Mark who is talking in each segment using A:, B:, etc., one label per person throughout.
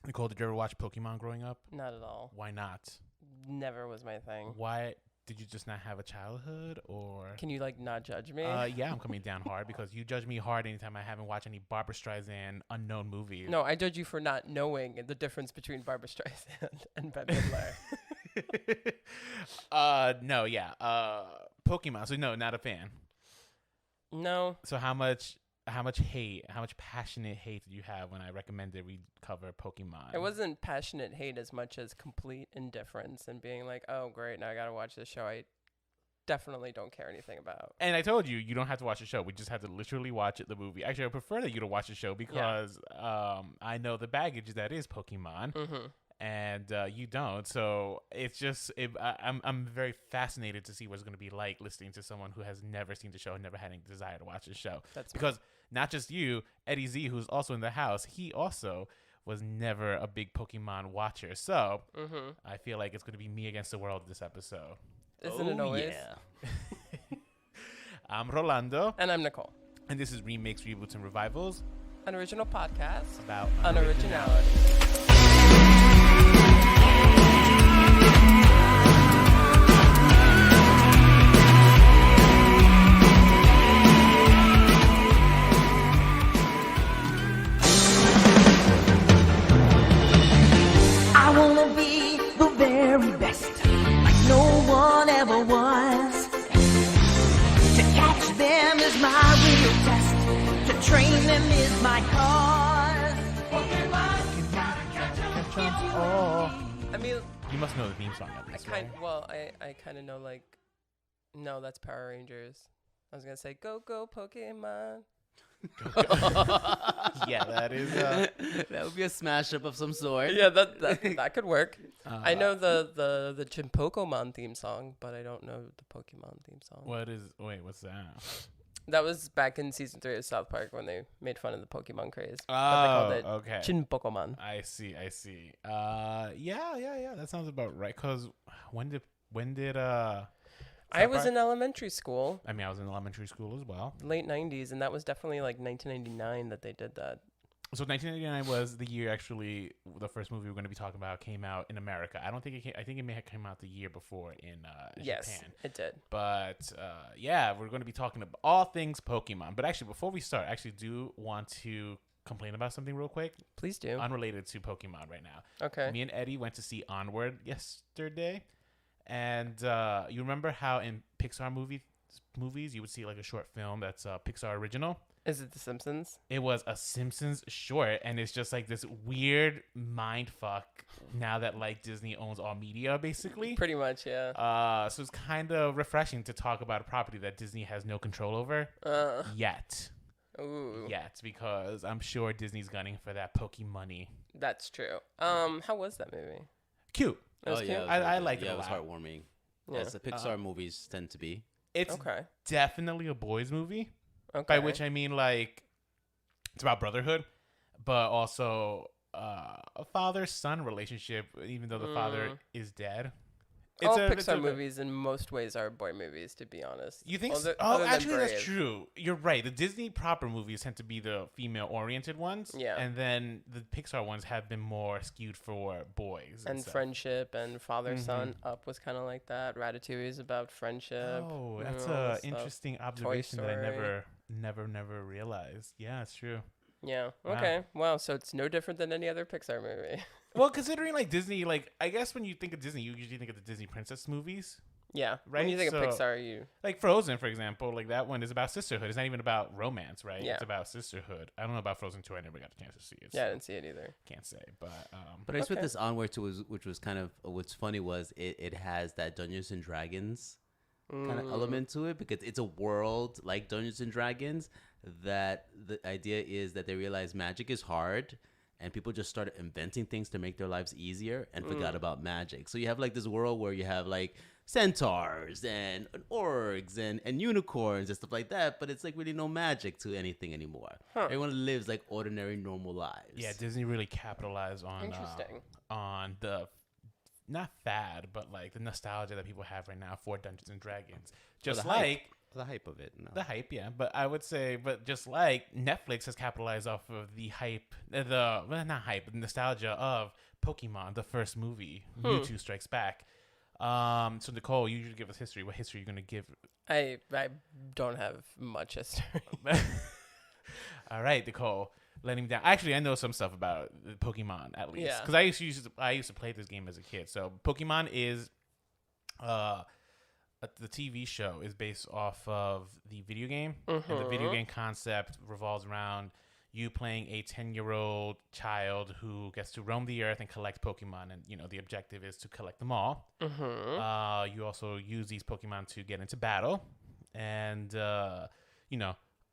A: Nicole, did you ever watch Pokemon growing up?
B: Not at all.
A: Why not?
B: Never was my thing.
A: Why did you just not have a childhood, or?
B: Can you like not judge me?
A: Yeah, I'm coming down hard because you judge me hard anytime I haven't watched any Barbra Streisand unknown movies.
B: No, I judge you for not knowing the difference between Barbra Streisand and Bette Midler.
A: No, yeah. Pokemon. So no, not a fan.
B: No.
A: So how much passionate hate did you have when I recommended we cover Pokemon?
B: It wasn't passionate hate as much as complete indifference and being like, oh, great, now I got to watch this show I definitely don't care anything about.
A: And I told you, you don't have to watch the show. We just have to literally watch the movie. Actually, I prefer that you to watch the show because I know the baggage that is Pokemon.
B: Mm-hmm.
A: And you don't, so it's just I'm very fascinated to see what it's going to be like listening to someone who has never seen the show and never had any desire to watch the show.
B: That's
A: because not just you, Eddie Z, who's also in the house, he also was never a big Pokemon watcher. So I feel like it's going to be me against the world this episode.
B: Isn't it always?
C: Yeah.
A: I'm Rolando,
B: And I'm Nicole.
A: and this is Remakes, Reboots, and Revivals
B: An original podcast.
A: about
B: Unoriginality.
D: I wanna be the very best, like no one ever was. To catch them is my real test, to train them is my cause. Pokemon, gotta catch 'em.
B: I mean,
A: You must know the theme song at least, right?
B: I kind of know, like, no, that's Power Rangers. I was going to say, go, go, Pokemon.
A: Yeah, that is.
C: That would be a smash up of some sort.
B: Yeah, that could work. I know the Pokemon theme song, but I don't know the Pokemon theme song.
A: What's that?
B: That was back in season 3 of South Park when they made fun of the Pokemon craze.
A: Oh,
B: But they called it
A: okay.
B: Pokemon.
A: I see. Yeah. That sounds about right. Cause when did
B: I was in elementary school,
A: I mean, I was in elementary school as well.
B: late 90s, and that was definitely like 1999 that they did that.
A: So 1999 was the year actually the first movie we're going to be talking about came out in America. I don't think it came. I think it may have come out the year before in
B: Yes,
A: Japan.
B: it did.
A: But yeah, we're going to be talking about all things Pokemon. But actually, before we start, I actually do want to complain about something real quick,
B: Please do.
A: unrelated to Pokemon right now.
B: Okay.
A: Me and Eddie went to see Onward yesterday, and you remember how in Pixar movies you would see like a short film that's a Pixar original.
B: Is it The Simpsons?
A: It was a Simpsons short, and it's just like this weird mind fuck now that like Disney owns all media, basically.
B: Pretty much, yeah.
A: So it's kind of refreshing to talk about a property that Disney has no control over yet.
B: Ooh.
A: Yet, because I'm sure Disney's gunning for that Pokémoney.
B: That's true. How was that movie?
A: Cute.
B: It was cute?
C: it was
A: I
C: really
A: liked
C: good.
A: it a
C: It was
A: lot.
C: heartwarming.
B: Yeah.
C: As the Pixar movies tend to be.
A: It's
B: Okay.
A: definitely a boys movie.
B: Okay.
A: By which I mean, like, it's about brotherhood, but also a father-son relationship, even though the father is dead.
B: All
A: it's
B: Pixar movies in most ways are boy movies, to be honest.
A: You think
B: Other-
A: so?
B: other
A: Oh,
B: than
A: actually, that's
B: Brave.
A: true. You're right. The Disney proper movies tend to be the female-oriented ones.
B: Yeah.
A: And then the Pixar ones have been more skewed for boys.
B: And
A: stuff.
B: friendship and father-son. Up was kind of like that. Ratatouille is about friendship.
A: Oh,
B: you
A: that's
B: know, all
A: a
B: this stuff.
A: interesting observation that I
B: Story.
A: never realized. Yeah, it's true.
B: Yeah.
A: Wow.
B: Okay. Wow. So it's no different than any other Pixar movie.
A: Well, considering like Disney, like I guess when you think of Disney, you usually think of the Disney princess movies.
B: Yeah.
A: Right,
B: When you think
A: so-
B: of Pixar, you.
A: Like Frozen, for example, like that one is about sisterhood. It's not even about romance, right?
B: Yeah.
A: It's about sisterhood. I don't know about Frozen 2. I never got a chance to see it.
B: Yeah, I
A: so
B: didn't see it either.
A: can't say. But
C: But I just
B: Okay.
C: with this Onward too, which was kind of what's funny was it has that Dungeons and Dragons kind of element to it because it's a world like Dungeons and Dragons that the idea is that they realize magic is hard and people just started inventing things to make their lives easier and forgot about magic. So you have like this world where you have like centaurs and orcs and unicorns and stuff like that, but it's like really no magic to anything anymore. Everyone lives like ordinary normal lives.
A: yeah, Disney really capitalized
B: Interesting.
A: on the not fad, but like the nostalgia that people have right now for Dungeons and Dragons. Just
C: the hype.
A: like
C: the hype of it. No.
A: The hype, yeah. But I would say, but just like Netflix has capitalized off of the hype, not hype, the nostalgia of Pokemon, the first movie, Mewtwo Strikes Back. So Nicole, you usually give us history. What history are you going to give?
B: I don't have much history.
A: All right, Nicole, let him down. Actually, I know some stuff about Pokemon at least,
B: Yeah.
A: because I used to play this game as a kid. So Pokemon is, the TV show is based off of the video game, and the video game concept revolves around you playing a 10-year-old child who gets to roam the earth and collect Pokemon, and the objective is to collect them all. You also use these Pokemon to get into battle, and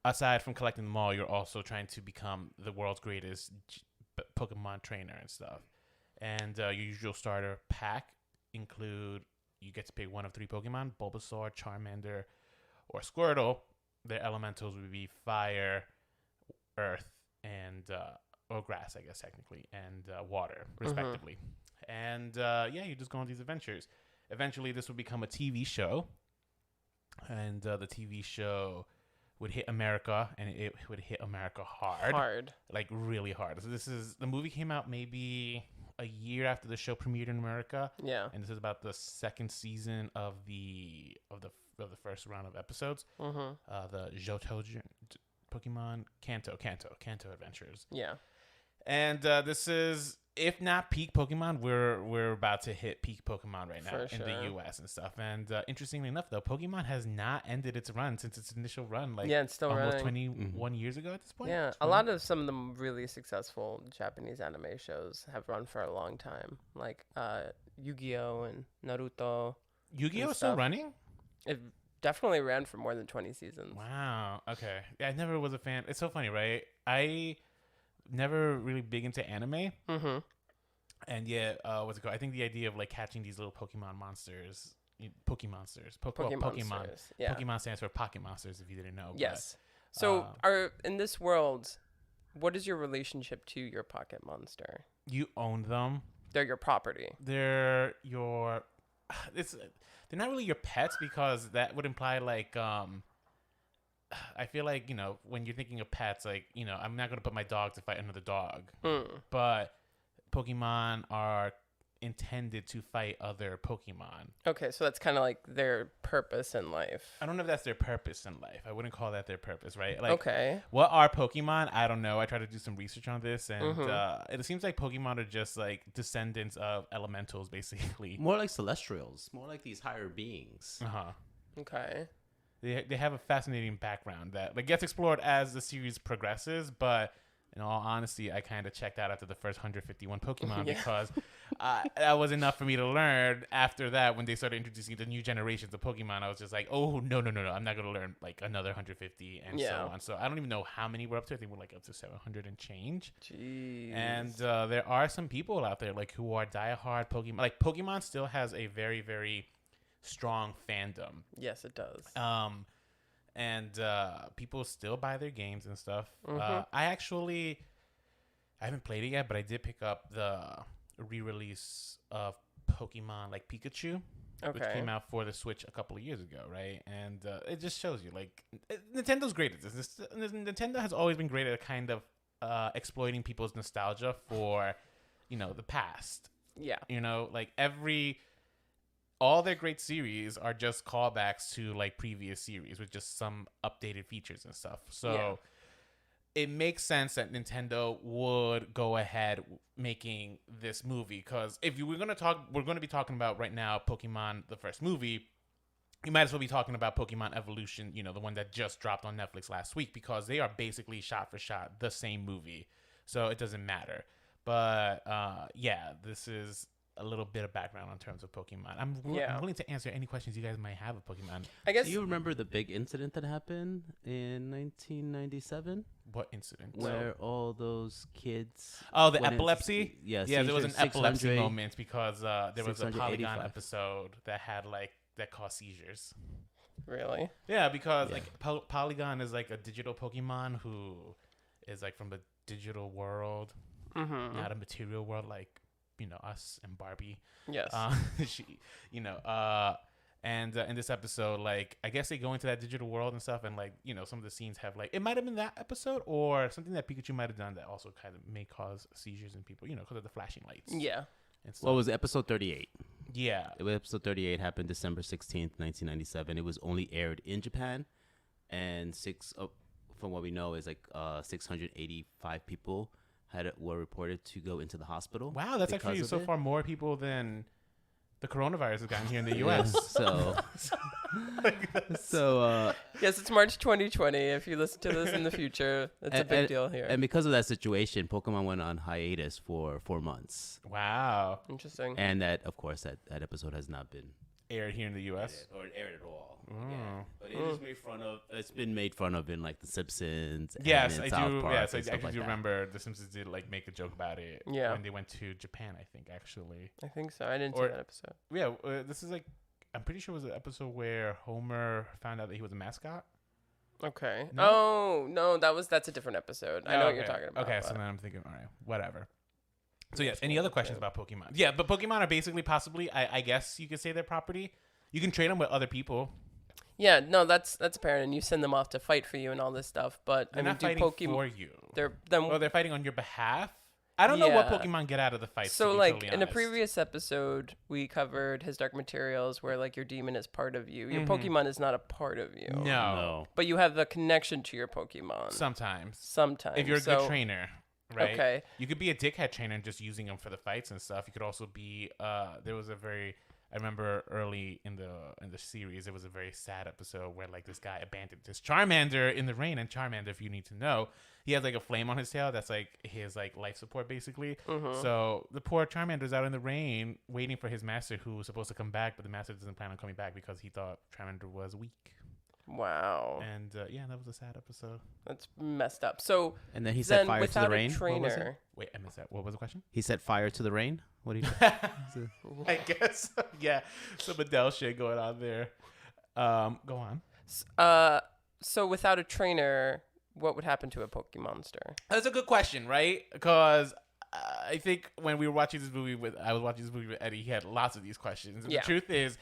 A: aside from collecting them all, you're also trying to become the world's greatest Pokemon trainer and stuff. And your usual starter pack include, you get to pick one of 3 Pokemon: Bulbasaur, Charmander, or Squirtle. Their elementals would be fire, earth, and or grass, I guess technically, and water, respectively. And you just go on these adventures. Eventually, this would become a TV show, and the TV show would hit America, and it would hit America hard, like really hard. So the movie came out maybe a year after the show premiered in America.
B: Yeah.
A: And this is about the second season of the first round of episodes. The Johto Pokemon Kanto Adventures.
B: Yeah.
A: And this is, if not peak Pokemon, we're about to hit peak Pokemon right now in the US and stuff. And interestingly enough, though, Pokemon has not ended its run since its initial run,
B: it's still
A: almost
B: running.
A: 21 years ago at this point.
B: Yeah, a lot of some of the really successful Japanese anime shows have run for a long time, like Yu-Gi-Oh! And Naruto.
A: Yu-Gi-Oh! Is still running?
B: It definitely ran for more than 20 seasons.
A: Wow. Okay. Yeah, I never was a fan. It's so funny, right? I never really big into anime. And yet, what's it called? I think the idea of like catching these little Pokemon monsters, Pokemon stands for Pocket Monsters, if you didn't know.
B: Yes. So, in this world, what is your relationship to your Pocket Monster?
A: You own them.
B: They're your property.
A: They're not really your pets, because that would imply like I feel like, when you're thinking of pets, like, I'm not going to put my dog to fight another dog. But Pokemon are intended to fight other Pokemon.
B: Okay, so that's kind of like their purpose in life.
A: I don't know if that's their purpose in life. I wouldn't call that their purpose, right? Like,
B: okay.
A: What are Pokemon? I don't know. I tried to do some research on this, and it seems like Pokemon are just like descendants of elementals, basically.
C: More like celestials. More like these higher beings.
B: Okay.
A: They have a fascinating background that like gets explored as the series progresses, but in all honesty, I kind of checked out after the first 151 Pokemon because that was enough for me to learn. After that, when they started introducing the new generations of Pokemon, I was just like, oh, no. I'm not going to learn like another 150 and so on. So I don't even know how many we're up to. I think we're like up to 700 and change.
B: Jeez.
A: And there are some people out there like who are diehard Pokemon. Like Pokemon still has a very, very strong fandom.
B: Yes, it does.
A: And people still buy their games and stuff. I haven't played it yet, but I did pick up the re-release of Pokemon like Pikachu, which came out for the Switch a couple of years ago, right? And it just shows you like Nintendo's great at this. Nintendo has always been great at kind of exploiting people's nostalgia for the past.
B: Yeah.
A: Like all their great series are just callbacks to like previous series with just some updated features and stuff. So it makes sense that Nintendo would go ahead making this movie, because if we're going to be talking about right now Pokemon the first movie, you might as well be talking about Pokemon Evolution, the one that just dropped on Netflix last week, because they are basically shot for shot the same movie. So it doesn't matter. But this is a little bit of background in terms of Pokemon. I'm willing to answer any questions you guys might have of Pokemon.
B: I guess.
C: Do you remember the big incident that happened in 1997?
A: What incident?
C: Where all those kids...
A: Oh, the epilepsy?
C: Yeah,
A: there was an epilepsy moment because there was a Polygon episode that caused seizures.
B: Really?
A: Yeah, because like Polygon is like a digital Pokemon who is like from the digital world, not a material world like us and Barbie.
B: Yes.
A: And in this episode, like, I guess they go into that digital world and stuff, and like, you know, some of the scenes have like, it might have been that episode or something that Pikachu might have done that also kind of may cause seizures in people, you know, because of the flashing lights.
B: Yeah.
A: And stuff.
C: Well, it was episode 38.
A: Yeah.
C: Episode 38 happened December 16th, 1997. It was only aired in Japan, and from what we know, is like 685 people were reported to go into the hospital.
A: Wow, that's actually so far more people than the coronavirus has gotten here in the U.S.
B: Yes, it's March 2020. If you listen to this in the future, it's a big deal here.
C: And because of that situation, Pokemon went on hiatus for 4 months.
A: Wow.
B: Interesting.
C: And that, of course, that episode has not been
A: aired here in the U.S.
C: or aired at all.
A: Oh.
C: Yeah. But it is made fun of. It's been made fun of in like The Simpsons.
A: Yes,
C: and
A: I
C: in South
A: do.
C: Park
A: Yes, I
C: and stuff
A: actually
C: like
A: do
C: that.
A: remember The Simpsons did like make a joke about it.
B: Yeah.
A: When they went to Japan, I think actually.
B: I think so. I didn't see that episode.
A: Yeah, this is like, I'm pretty sure it was an episode where Homer found out that he was a mascot.
B: Okay.
A: No?
B: Oh no, that's a different episode. I know what you're talking about.
A: Okay, so then I'm thinking, all right, whatever. So yes, any other questions about Pokemon? Yeah, but Pokemon are basically possibly, I guess you could say they're property. You can trade them with other people.
B: Yeah, no, that's apparent, and you send them off to fight for you and all this stuff. But
A: They're
B: I mean,
A: not fighting for you.
B: They're
A: fighting on your behalf. I don't know what
B: Yeah.
A: Pokemon get out of the fight.
B: So, like, in a previous episode, we covered His Dark Materials, where, like, your demon is part of you. Your Pokemon is not a part of you.
A: No.
B: But you have the connection to your Pokemon.
A: Sometimes.
B: Sometimes.
A: If you're a good trainer, right?
B: Okay.
A: You could be a dickhead trainer and just using them for the fights and stuff. You could also be, there was I remember early in the series, it was a very sad episode where like this guy abandoned his Charmander in the rain, and Charmander, if you need to know, he has like a flame on his tail that's like his like life support basically. So the poor Charmander's out in the rain waiting for his master, who was supposed to come back, but the master doesn't plan on coming back because he thought Charmander was weak.
B: Wow.
A: And yeah, that was a sad episode.
B: That's messed up. So
C: And then he set fire to
B: without
C: the
B: a
C: rain.
B: trainer,
A: Wait, I missed that. What was the question?
C: He set fire to the rain. What do you?
A: I guess. Yeah. Some Adele shit going on there. Go on.
B: so without a trainer, what would happen to a Pokemonster?
A: That's a good question, right? Because I think when we were watching this movie I was watching this movie with Eddie, he had lots of these questions. And
B: Yeah.
A: the truth is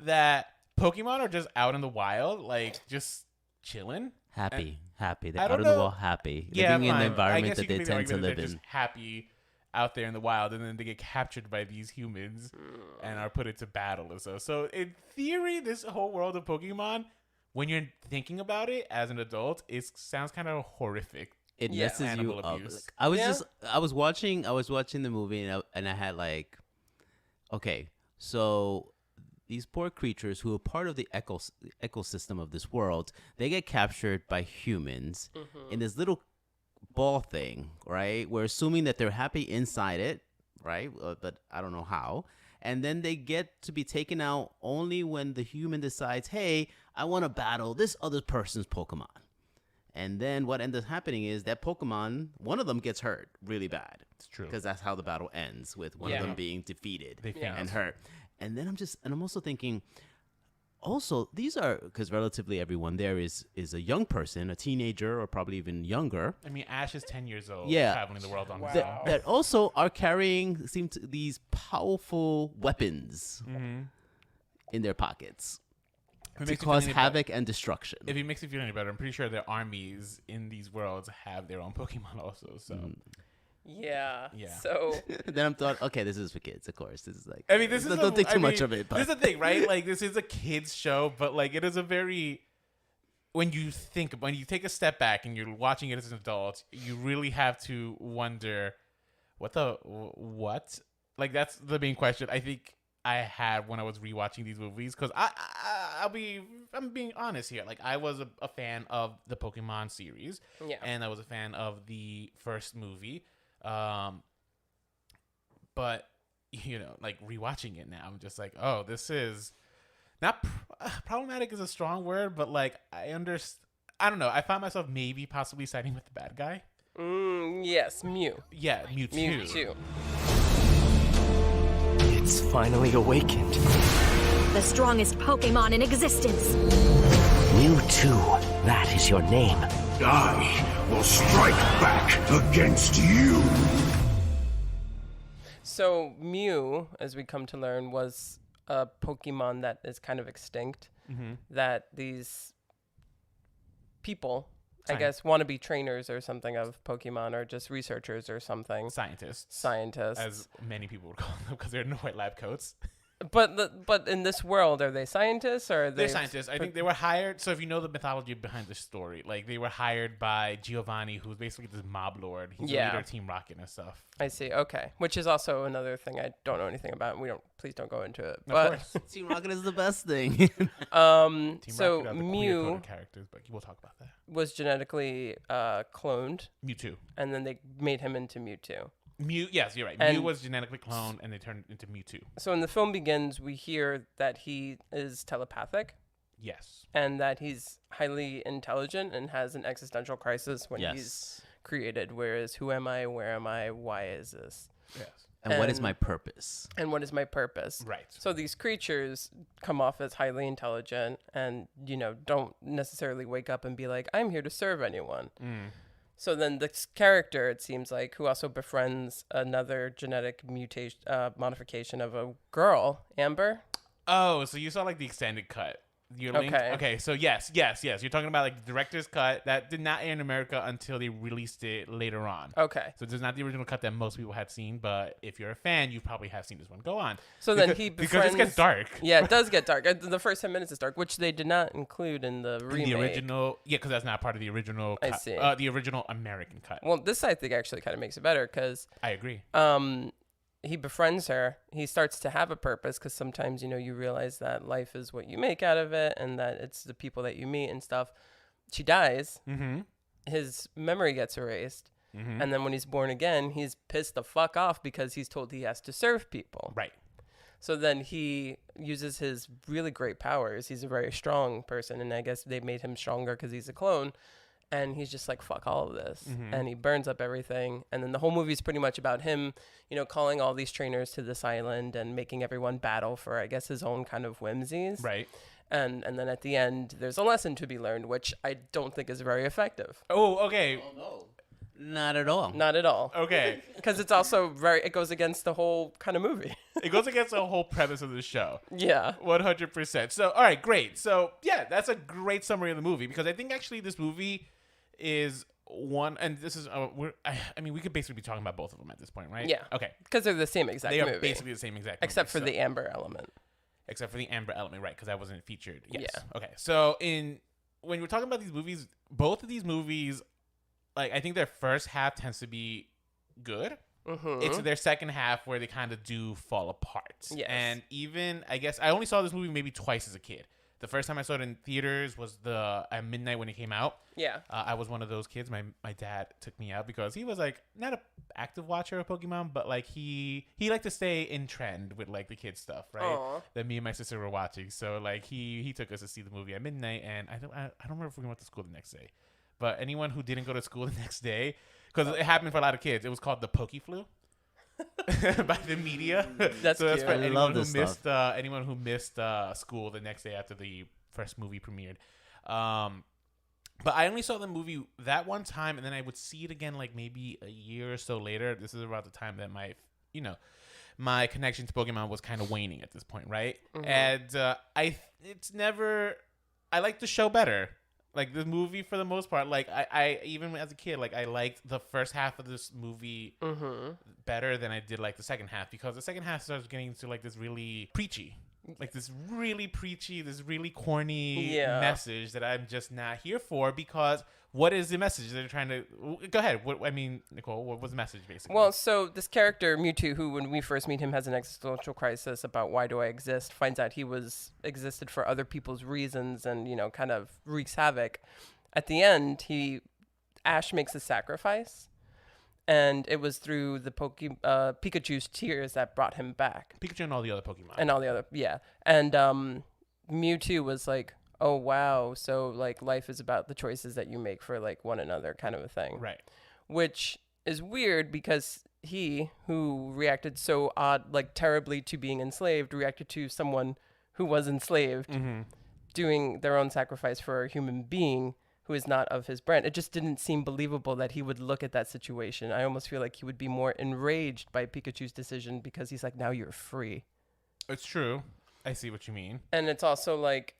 A: that Pokemon are just out in the wild, like just chilling.
C: Happy. They're
A: I
C: out
A: don't
C: in the
A: know.
C: wild, happy.
A: Yeah,
C: Living in the
A: fine. I
C: environment
A: guess
C: that
A: you
C: they
A: could make the
C: tend to
A: argument
C: live
A: that they're
C: in.
A: just happy out there in the wild, and then they get captured by these humans and are put into battle and so. So in theory, this whole world of Pokemon, when you're thinking about it as an adult, it sounds kind of horrific.
C: It
B: Yeah.
C: messes you
A: Animal
C: up.
A: abuse.
C: Like, I was watching the movie and I had like, okay, so these poor creatures who are part of the ecosystem of this world, they get captured by humans in this little ball thing, right? We're assuming that they're happy inside it, right? But I don't know how. And then they get to be taken out only when the human decides, hey, I want to battle this other person's Pokemon. And then what ends up happening is that Pokemon, one of them gets hurt really bad.
A: It's true.
C: Because that's how the battle ends, with one of them being defeated and hurt. And then I'm also thinking, also, these are, because relatively everyone there is a young person, a teenager, or probably even younger.
A: I mean, Ash is 10 years old,
C: Yeah.
A: traveling the world on his
C: That,
A: own.
C: that also are carrying these powerful weapons in their pockets
A: If it
C: to
A: makes you feel
C: cause
A: any
C: havoc and destruction.
A: If it makes you feel any better, I'm pretty sure their armies in these worlds have their own Pokemon also. So,
B: Yeah.
A: Yeah.
B: So
C: Then I'm thought, okay, this is for kids, of course. This is like,
A: I mean, this is
C: don't think too much of it. But
A: This is the thing, right? Like, this is a kids show, but like, it is a very, when you take a step back and you're watching it as an adult, you really have to wonder, what? Like, that's the main question I think I had when I was rewatching these movies, because I'm being honest here. Like, I was a fan of the Pokemon series,
B: yeah.
A: and I was a fan of the first movie. But you know, like, rewatching it now, I'm just like, oh, this is not problematic is a strong word, but like, I don't know. I found myself maybe possibly siding with the bad guy.
B: Yes, Mew.
A: Yeah, Mewtwo.
B: Mewtwo.
E: It's finally awakened.
F: The strongest Pokemon in existence.
E: Mewtwo, that is your name.
G: I will strike back against you.
B: So Mew, as we come to learn, was a Pokemon that is kind of extinct, that these people, I guess, want to be trainers or something of Pokemon, or just researchers or something.
A: Scientists,
B: as
A: many people would call them, because they're in white lab coats.
B: But in this world, are they scientists or are
A: they're scientists? I think they were hired. So if you know the mythology behind the story, like they were hired by Giovanni, who's basically this mob lord. He's the leader of Team Rocket and stuff.
B: I see. Okay, which is also another thing I don't know anything about. Please don't go into it.
A: Of
B: but
A: course.
C: Team Rocket is the best thing.
A: Team
B: so
A: Rocket are the
B: Mew
A: queer-coded characters, but we'll talk about that.
B: was genetically cloned,
A: Mewtwo.
B: and then they made him into Mewtwo.
A: Yes, you're right.
B: And
A: Mew was genetically cloned, and they turned into Mewtwo.
B: So when the film begins, we hear that he is telepathic.
A: Yes.
B: And that he's highly intelligent and has an existential crisis when he's created. Whereas, who am I? Where am I? Why is this?
A: Yes.
C: And what is my purpose?
B: And what is my purpose?
A: Right.
B: So these creatures come off as highly intelligent and, don't necessarily wake up and be like, I'm here to serve anyone. So then this character, it seems like, who also befriends another genetic mutation, modification of a girl, Amber.
A: Oh, so you saw like the extended cut. Okay, so yes. You're talking about like the director's cut that did not air in America until they released it later on.
B: Okay.
A: So this is not the original cut that most people had seen, but if you're a fan, you probably have seen this one. Go on.
B: So then he befriends...
A: Because it gets dark.
B: Yeah, it does get dark. The first 10 minutes is dark, which they did not include in the remake.
A: The original... Yeah, because that's not part of the original cut.
B: I see.
A: The original American cut.
B: Well, this I think actually kind of makes it better because...
A: I agree.
B: He befriends her. He starts to have a purpose because sometimes, you realize that life is what you make out of it and that it's the people that you meet and stuff. She dies. Mm-hmm. His memory gets erased. Mm-hmm. And then when he's born again, he's pissed the fuck off because he's told he has to serve people.
A: Right.
B: So then he uses his really great powers. He's a very strong person. And I guess they made him stronger because he's a clone. And he's just like, fuck all of this. Mm-hmm. And he burns up everything. And then the whole movie is pretty much about him, calling all these trainers to this island and making everyone battle for, I guess, his own kind of whimsies.
A: Right.
B: And then at the end, there's a lesson to be learned, which I don't think is very effective.
A: Oh, okay.
C: Oh, no. Not at all.
B: Not at all.
A: Okay.
B: Because it's also it goes against the whole kind of movie.
A: It goes against the whole premise of the show.
B: Yeah.
A: 100%. So, all right, great. So, yeah, that's a great summary of the movie because I think actually this movie is one, and this is we could basically be talking about both of them at this point, right?
B: Yeah.
A: Okay.
B: Because they're the same exact movie.
A: They are basically the same exact movie.
B: Except for the Amber element.
A: Except for the Amber element, right? Because that wasn't featured. Yes.
B: Yeah.
A: Okay. So when we're talking about these movies, both of these movies, like I think their first half tends to be good. Mm-hmm. It's their second half where they kind of do fall apart.
B: Yes.
A: And even I guess I only saw this movie maybe twice as a kid. The first time I saw it in theaters was at midnight when it came out.
B: Yeah.
A: I was one of those kids. My dad took me out because he was like not an active watcher of Pokemon, but like he liked to stay in trend with like the kids stuff, right?
B: Aww.
A: That me and my sister were watching. So like he took us to see the movie at midnight, and I don't remember if we went to school the next day, but anyone who didn't go to school the next day, because it happened for a lot of kids, it was called the Pokéflu. By the media.
B: That's
A: so that's
B: cute.
A: for anyone who missed school the next day after the first movie premiered. But I only saw the movie that one time, and then I would see it again like maybe a year or so later. This is about the time that my connection to Pokemon was kind of waning at this point, right? Mm-hmm. And I like the show better. Like the movie, for the most part, like I even as a kid, like I liked the first half of this movie better than I did like the second half, because the second half starts getting into like this really preachy, this really corny message that I'm just not here for. Because what is the message they're trying to? Go ahead. Nicole, what was the message basically?
B: Well, so this character Mewtwo, who when we first meet him has an existential crisis about why do I exist, finds out he existed for other people's reasons, and kind of wreaks havoc. At the end, Ash makes a sacrifice, and it was through the Pikachu's tears that brought him back.
A: Pikachu and all the other Pokemon.
B: And Mewtwo was like, oh wow, so like life is about the choices that you make for like one another, kind of a thing.
A: Right.
B: Which is weird because he, who reacted so terribly to being enslaved, reacted to someone who was enslaved doing their own sacrifice for a human being who is not of his brand. It just didn't seem believable that he would look at that situation. I almost feel like he would be more enraged by Pikachu's decision because he's like, now you're free.
A: It's true. I see what you mean.
B: And it's also like,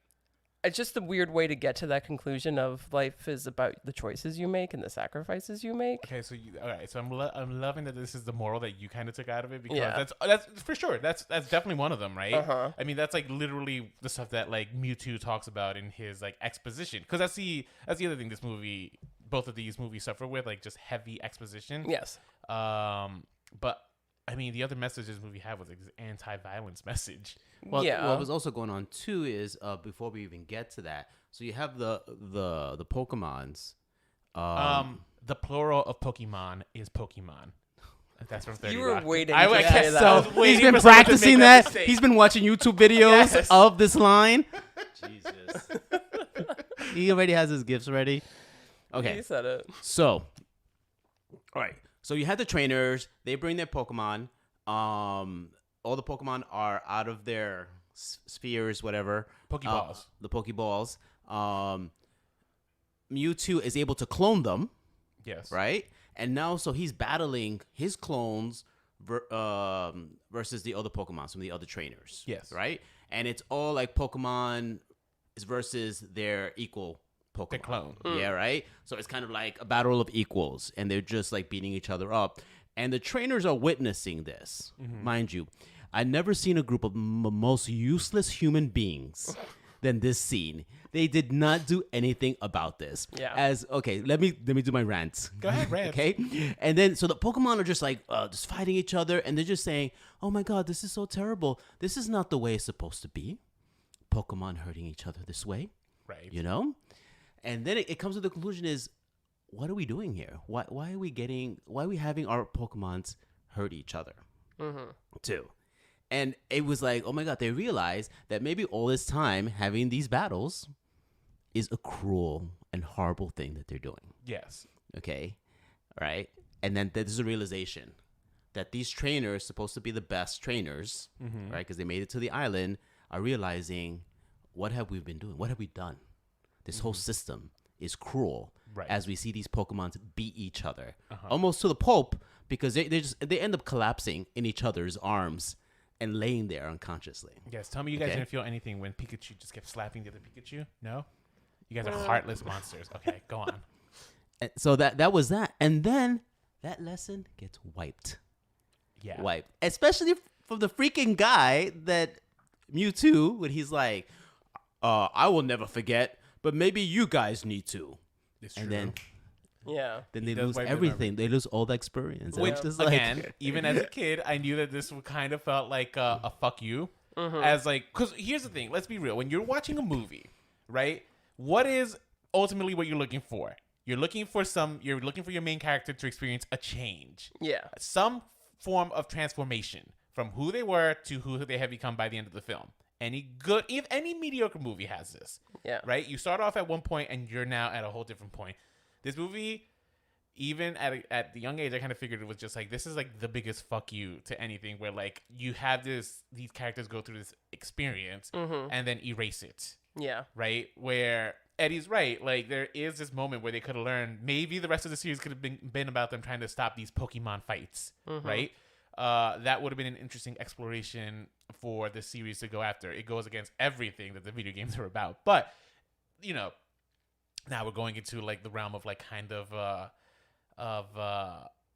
B: it's just a weird way to get to that conclusion of life is about the choices you make and the sacrifices you make.
A: Okay, so all right, so I'm loving that this is the moral that you kind of took out of it, because
B: Yeah.
A: that's for sure. That's definitely one of them, right?
B: Uh-huh.
A: I mean, that's like literally the stuff that like Mewtwo talks about in his like exposition, because that's the other thing both of these movies suffer with, like just heavy exposition.
B: Yes.
A: But I mean, the other message this movie had was like this anti-violence message.
C: Well,
B: yeah.
C: what was also going on too is before we even get to that, so you have the Pokemons.
A: The plural of Pokemon is Pokemon. That's from 30
B: You were
A: Rock.
B: waiting
A: I
B: to
A: kept
B: say that.
A: I was
C: He's
A: waiting
C: been
A: for someone to
C: practicing
A: make
C: that.
A: mistake.
C: He's been watching YouTube videos
A: Yes.
C: of this line. Jesus. He already has his gifts ready. Okay.
B: He said it.
C: So, all right. So you had the trainers. They bring their Pokemon. All the Pokemon are out of their spheres, whatever.
A: Pokeballs.
C: The Pokeballs. Mewtwo is able to clone them,
A: Yes.
C: right? And now, so he's battling his clones versus the other Pokemon, some of the other trainers.
A: Yes.
C: Right? And it's all like Pokemon is versus their equal Pokemon.
A: The clone.
C: Yeah, right? So it's kind of like a battle of equals, and they're just like beating each other up. And the trainers are witnessing this, mind you. I've never seen a group of most useless human beings than this scene. They did not do anything about this.
B: Yeah.
C: Okay, let me do my rant.
A: Go ahead, rant.
C: Okay, and then so the Pokemon are just like just fighting each other, and they're just saying, "Oh my God, this is so terrible. This is not the way it's supposed to be. Pokemon hurting each other this way,
A: Right.
C: you know?" And then it comes to the conclusion is, what are we doing here? Why are we having our Pokemons hurt each other too? And it was like, oh my God, they realized that maybe all this time having these battles is a cruel and horrible thing that they're doing.
A: Yes.
C: Okay. Right. And then there's a realization that these trainers, supposed to be the best trainers, right? Because they made it to the island, are realizing, what have we been doing? What have we done? This whole system is cruel.
A: Right.
C: As we see these Pokemon beat each other, almost to the pulp, because they end up collapsing in each other's arms and laying there unconsciously.
A: Yes. Tell me you guys
C: Okay.
A: didn't feel anything when Pikachu just kept slapping the other Pikachu? No? You guys are heartless monsters. Okay, go on.
C: And so that was that, and then that lesson gets wiped.
A: Yeah.
C: Wiped, especially from the freaking guy that Mewtwo, when he's like, "I will never forget, but maybe you guys need to."
A: It's
C: And
A: true.
C: then
B: Yeah.
C: they
A: does
C: lose
A: wipe it
C: everything. They lose all the experience. And
A: Which,
C: it's just like-
A: again, even as a kid, I knew that this kind of felt like a fuck you. As like, because here's the thing. Let's be real. When you're watching a movie, right? What is ultimately what you're looking for? You're looking for your main character to experience a change.
B: Yeah.
A: Some form of transformation from who they were to who they have become by the end of the film. Any mediocre movie has this.
B: Yeah.
A: Right? You start off at one point and you're now at a whole different point. This movie, even at the young age, I kind of figured it was just like, this is like the biggest fuck you to anything, where like you have these characters go through this experience and then erase it.
B: Yeah.
A: Right? Where Eddie's right. Like, there is this moment where they could have learned, maybe the rest of the series could have been about them trying to stop these Pokemon fights. Right? That would have been an interesting exploration for the series to go after. It goes against everything that the video games are about. But, you know, now we're going into like the realm of like kind of I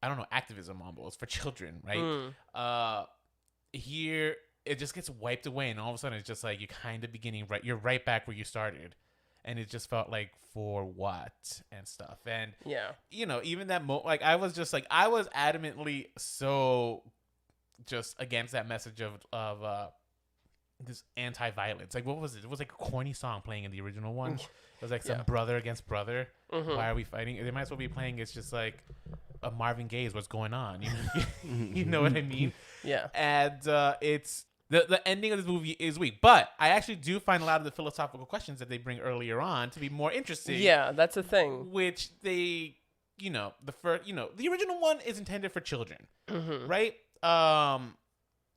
A: don't know, activism almost for children, right? Here it just gets wiped away, and all of a sudden it's just like you're kind of you're right back where you started, and it just felt like, for what and stuff. And
B: Yeah.
A: you know, even that like I was adamantly so just against that message of this anti-violence. Like, what was it? It was like a corny song playing in the original one. It was like some brother against brother. Why are we fighting? They might as well be playing. It's just like a Marvin Gaye's "What's Going On." You know what I mean?
B: Yeah.
A: And it's the ending of this movie is weak, but I actually do find a lot of the philosophical questions that they bring earlier on to be more interesting.
B: Yeah, that's the thing.
A: Which they, the original one is intended for children, right?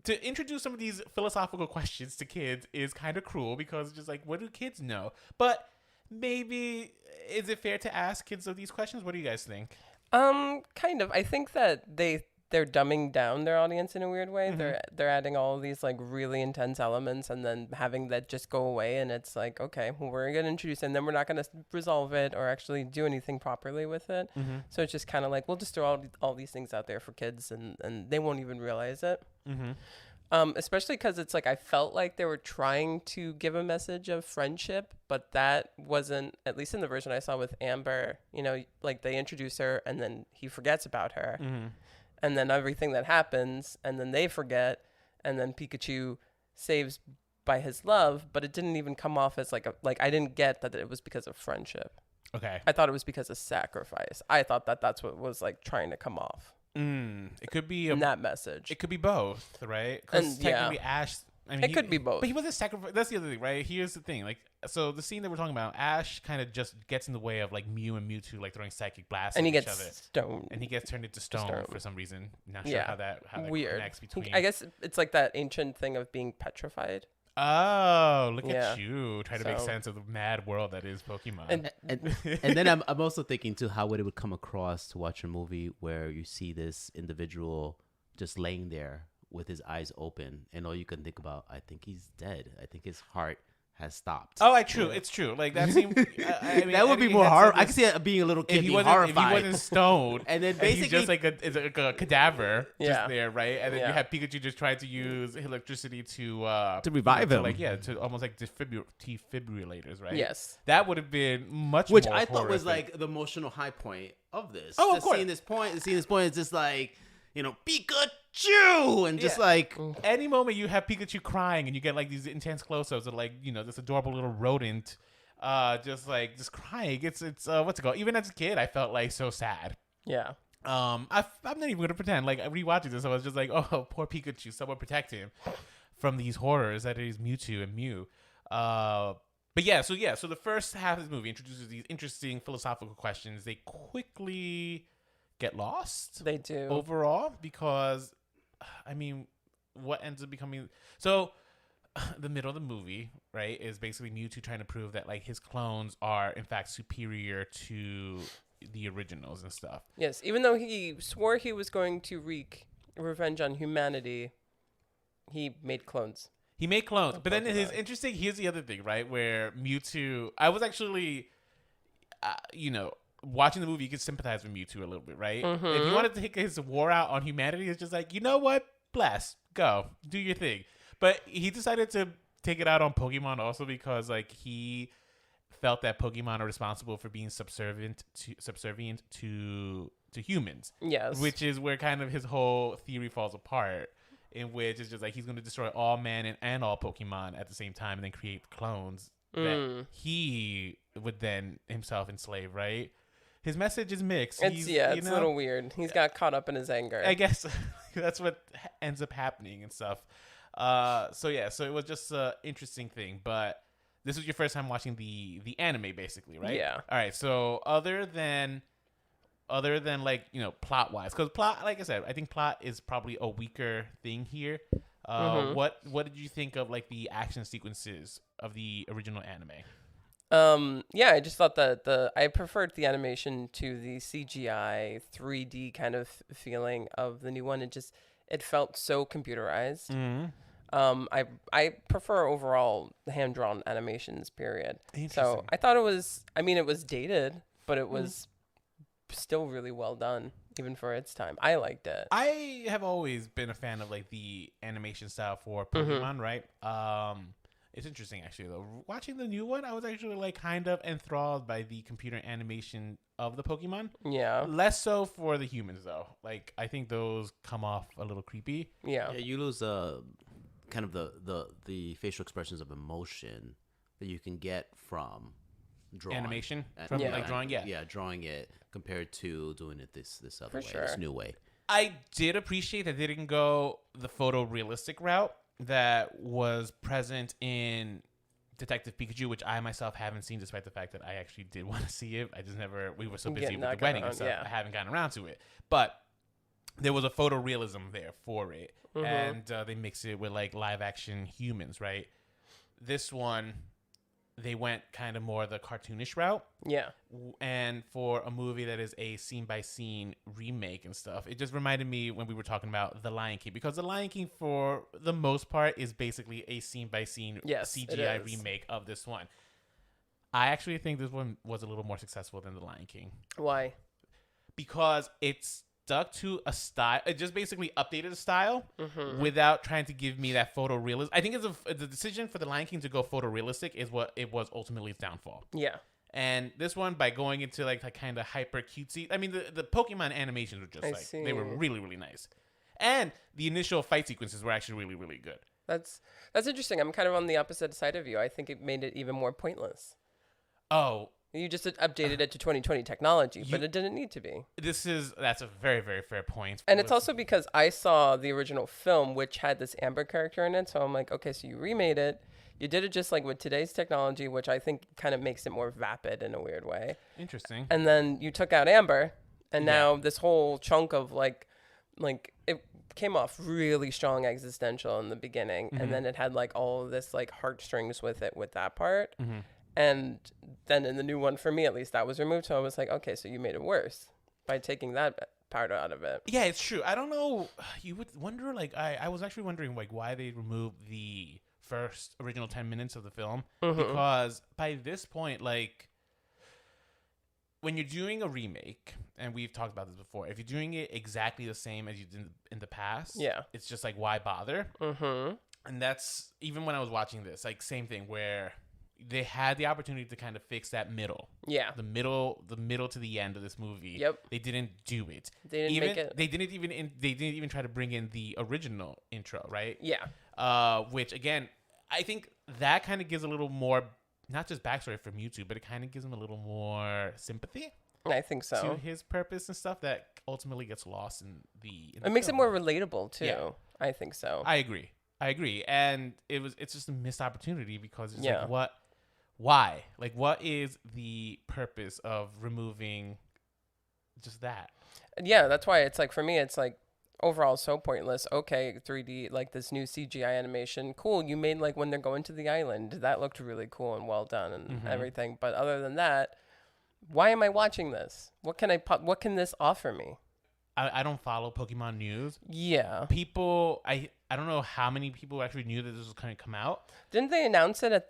A: To introduce some of these philosophical questions to kids is kind of cruel, because it's just like, what do kids know? But maybe, is it fair to ask kids of these questions? What do you guys think?
B: Kind of. I think that they they're dumbing down their audience in a weird way. They're adding all of these like really intense elements and then having that just go away, and it's like, okay, well, we're gonna introduce it and then we're not gonna resolve it or actually do anything properly with it. So it's just kind of like, we'll just throw all these things out there for kids and they won't even realize it. Especially because it's like, I felt like they were trying to give a message of friendship, but that wasn't, at least in the version I saw with Amber, you know, like they introduce her and then he forgets about her. And then everything that happens, and then they forget, and then Pikachu saves by his love, but it didn't even come off as like I didn't get that it was because of friendship.
A: Okay.
B: I thought it was because of sacrifice. I thought that that's what was like trying to come off.
A: It could be
B: in that message.
A: It could be both, right? Because technically Ash, I mean,
B: it could be both.
A: But he wasn't sacrifice. That's the other thing, right? Here's the thing, like, so the scene that we're talking about, Ash kind of just gets in the way of like Mew and Mewtwo like throwing psychic blasts
B: and
A: at
B: he
A: each
B: gets
A: other.
B: Stoned.
A: And he gets turned into stone for some reason. Not sure how that
B: weird.
A: connects between.
B: I guess it's like that ancient thing of being petrified.
A: Oh, look at you trying to make sense of the mad world that is Pokemon.
C: And then I'm also thinking too, how would it come across to watch a movie where you see this individual just laying there with his eyes open, and all you can think about, I think he's dead. I think his heart has stopped.
A: Oh, it's true. Like that seemed. I mean,
C: that would be more horror. I could see it being a little kid being horrified.
A: If he wasn't stoned,
C: and then basically
A: he's just like a cadaver, just there, right? And then
B: Yeah.
A: you have Pikachu just trying to use electricity to
C: revive him,
A: to almost like defibrillators, right?
B: Yes,
A: that would have been much
C: which
A: more
C: I thought was
A: horrific.
C: like the emotional high point of this.
A: Oh, of course.
C: Seeing this point is just like, you know, Pikachu, and just like
A: any moment you have Pikachu crying and you get like these intense close-ups of like, you know, this adorable little rodent just crying. It's what's it called? Even as a kid, I felt like so sad.
B: Yeah.
A: I'm not even gonna pretend. Like rewatching this, I was just like, oh, poor Pikachu. Someone protect him from these horrors that is Mewtwo and Mew. So the first half of the movie introduces these interesting philosophical questions. They quickly get lost.
B: They do
A: overall, because I mean, what ends up becoming the middle of the movie, right, is basically Mewtwo trying to prove that like his clones are in fact superior to the originals and stuff.
B: Yes, even though he swore he was going to wreak revenge on humanity, he made clones.
A: But then here's the other thing, right, where Mewtwo, I was actually watching the movie, you could sympathize with Mewtwo a little bit, right? If you wanted to take his war out on humanity, it's just like, you know what? Bless. Go. Do your thing. But he decided to take it out on Pokemon also because, like, he felt that Pokemon are responsible for being subservient to humans.
B: Yes.
A: Which is where kind of his whole theory falls apart, in which it's just like he's going to destroy all man and all Pokemon at the same time and then create clones that he would then himself enslave, right? His message is mixed.
B: It's a little weird. He's got caught up in his anger.
A: I guess that's what ends up happening and stuff. So it was just an interesting thing. But this was your first time watching the anime, basically, right?
B: Yeah.
A: All right. So other than like, you know, plot wise, because plot, like I said, I think plot is probably a weaker thing here. What did you think of like the action sequences of the original anime?
B: I just thought that I preferred the animation to the CGI 3D kind of feeling of the new one. It felt so computerized. I prefer overall hand-drawn animations, period. So I thought it was dated, but it was still really well done, even for its time. I liked it.
A: I have always been a fan of like the animation style for Pokemon, right? It's interesting, actually, though. Watching the new one, I was actually like kind of enthralled by the computer animation of the Pokemon.
B: Yeah.
A: Less so for the humans, though. Like, I think those come off a little creepy.
B: Yeah.
C: You lose kind of the facial expressions of emotion that you can get from drawing.
A: Animation? From like drawing, yeah.
C: Yeah, drawing it compared to doing it this other way,
B: sure.
C: this new way.
A: I did appreciate that they didn't go the photorealistic route that was present in Detective Pikachu, which I myself haven't seen, despite the fact that I actually did want to see it. We were so busy with the wedding and stuff, I haven't gotten around to it. But there was a photorealism there for it, and they mix it with like live action humans, right? This one, they went kind of more the cartoonish route.
B: Yeah.
A: And for a movie that is a scene by scene remake and stuff, it just reminded me when we were talking about The Lion King, because The Lion King, for the most part, is basically a scene by scene CGI remake of this one. I actually think this one was a little more successful than The Lion King.
B: Why?
A: Because it's stuck to a style. It just basically updated the style without trying to give me that photorealism. I think the decision for The Lion King to go photorealistic is what it was ultimately its downfall.
B: Yeah.
A: And this one, by going into like kind of hyper cutesy. I mean, the Pokemon animations were just they were really, really nice. And the initial fight sequences were actually really, really good.
B: That's interesting. I'm kind of on the opposite side of you. I think it made it even more pointless.
A: Oh.
B: You just updated it to 2020 technology, but it didn't need to be.
A: That's a very, very fair point.
B: And it's also because I saw the original film, which had this Amber character in it. So I'm like, okay, so you remade it. You did it just like with today's technology, which I think kind of makes it more vapid in a weird way.
A: Interesting.
B: And then you took out Amber, and now this whole chunk of like it came off really strong existential in the beginning, and then it had like all of this like heartstrings with it with that part. And then in the new one, for me at least, that was removed. So I was like, okay, so you made it worse by taking that part out of it.
A: Yeah, it's true. I don't know. You would wonder, like, I was actually wondering, like, why they removed the first original 10 minutes of the film. Because by this point, like, when you're doing a remake, and we've talked about this before, if you're doing it exactly the same as you did in the past, it's just like, why bother? And that's, even when I was watching this, like, same thing where they had the opportunity to kind of fix that middle. Yeah. The middle to the end of this movie. Yep. They didn't do it. They didn't make it. They didn't even try to bring in the original intro, right? Yeah. Which again, I think that kind of gives a little more, not just backstory for Mewtwo, but it kind of gives him a little more sympathy.
B: I think so.
A: To his purpose and stuff that ultimately gets lost in the
B: it makes it more relatable too. Yeah. I think so.
A: I agree. And it's just a missed opportunity because it's like, why? Like, what is the purpose of removing just that?
B: Yeah, that's why it's like, for me, it's like overall so pointless. Okay, 3D, like this new CGI animation, cool. You made like when they're going to the island, that looked really cool and well done and everything. But other than that, why am I watching this? What can this offer me?
A: I don't follow Pokemon news.
B: Yeah.
A: People, I don't know how many people actually knew that this was going to come out.
B: Didn't they announce it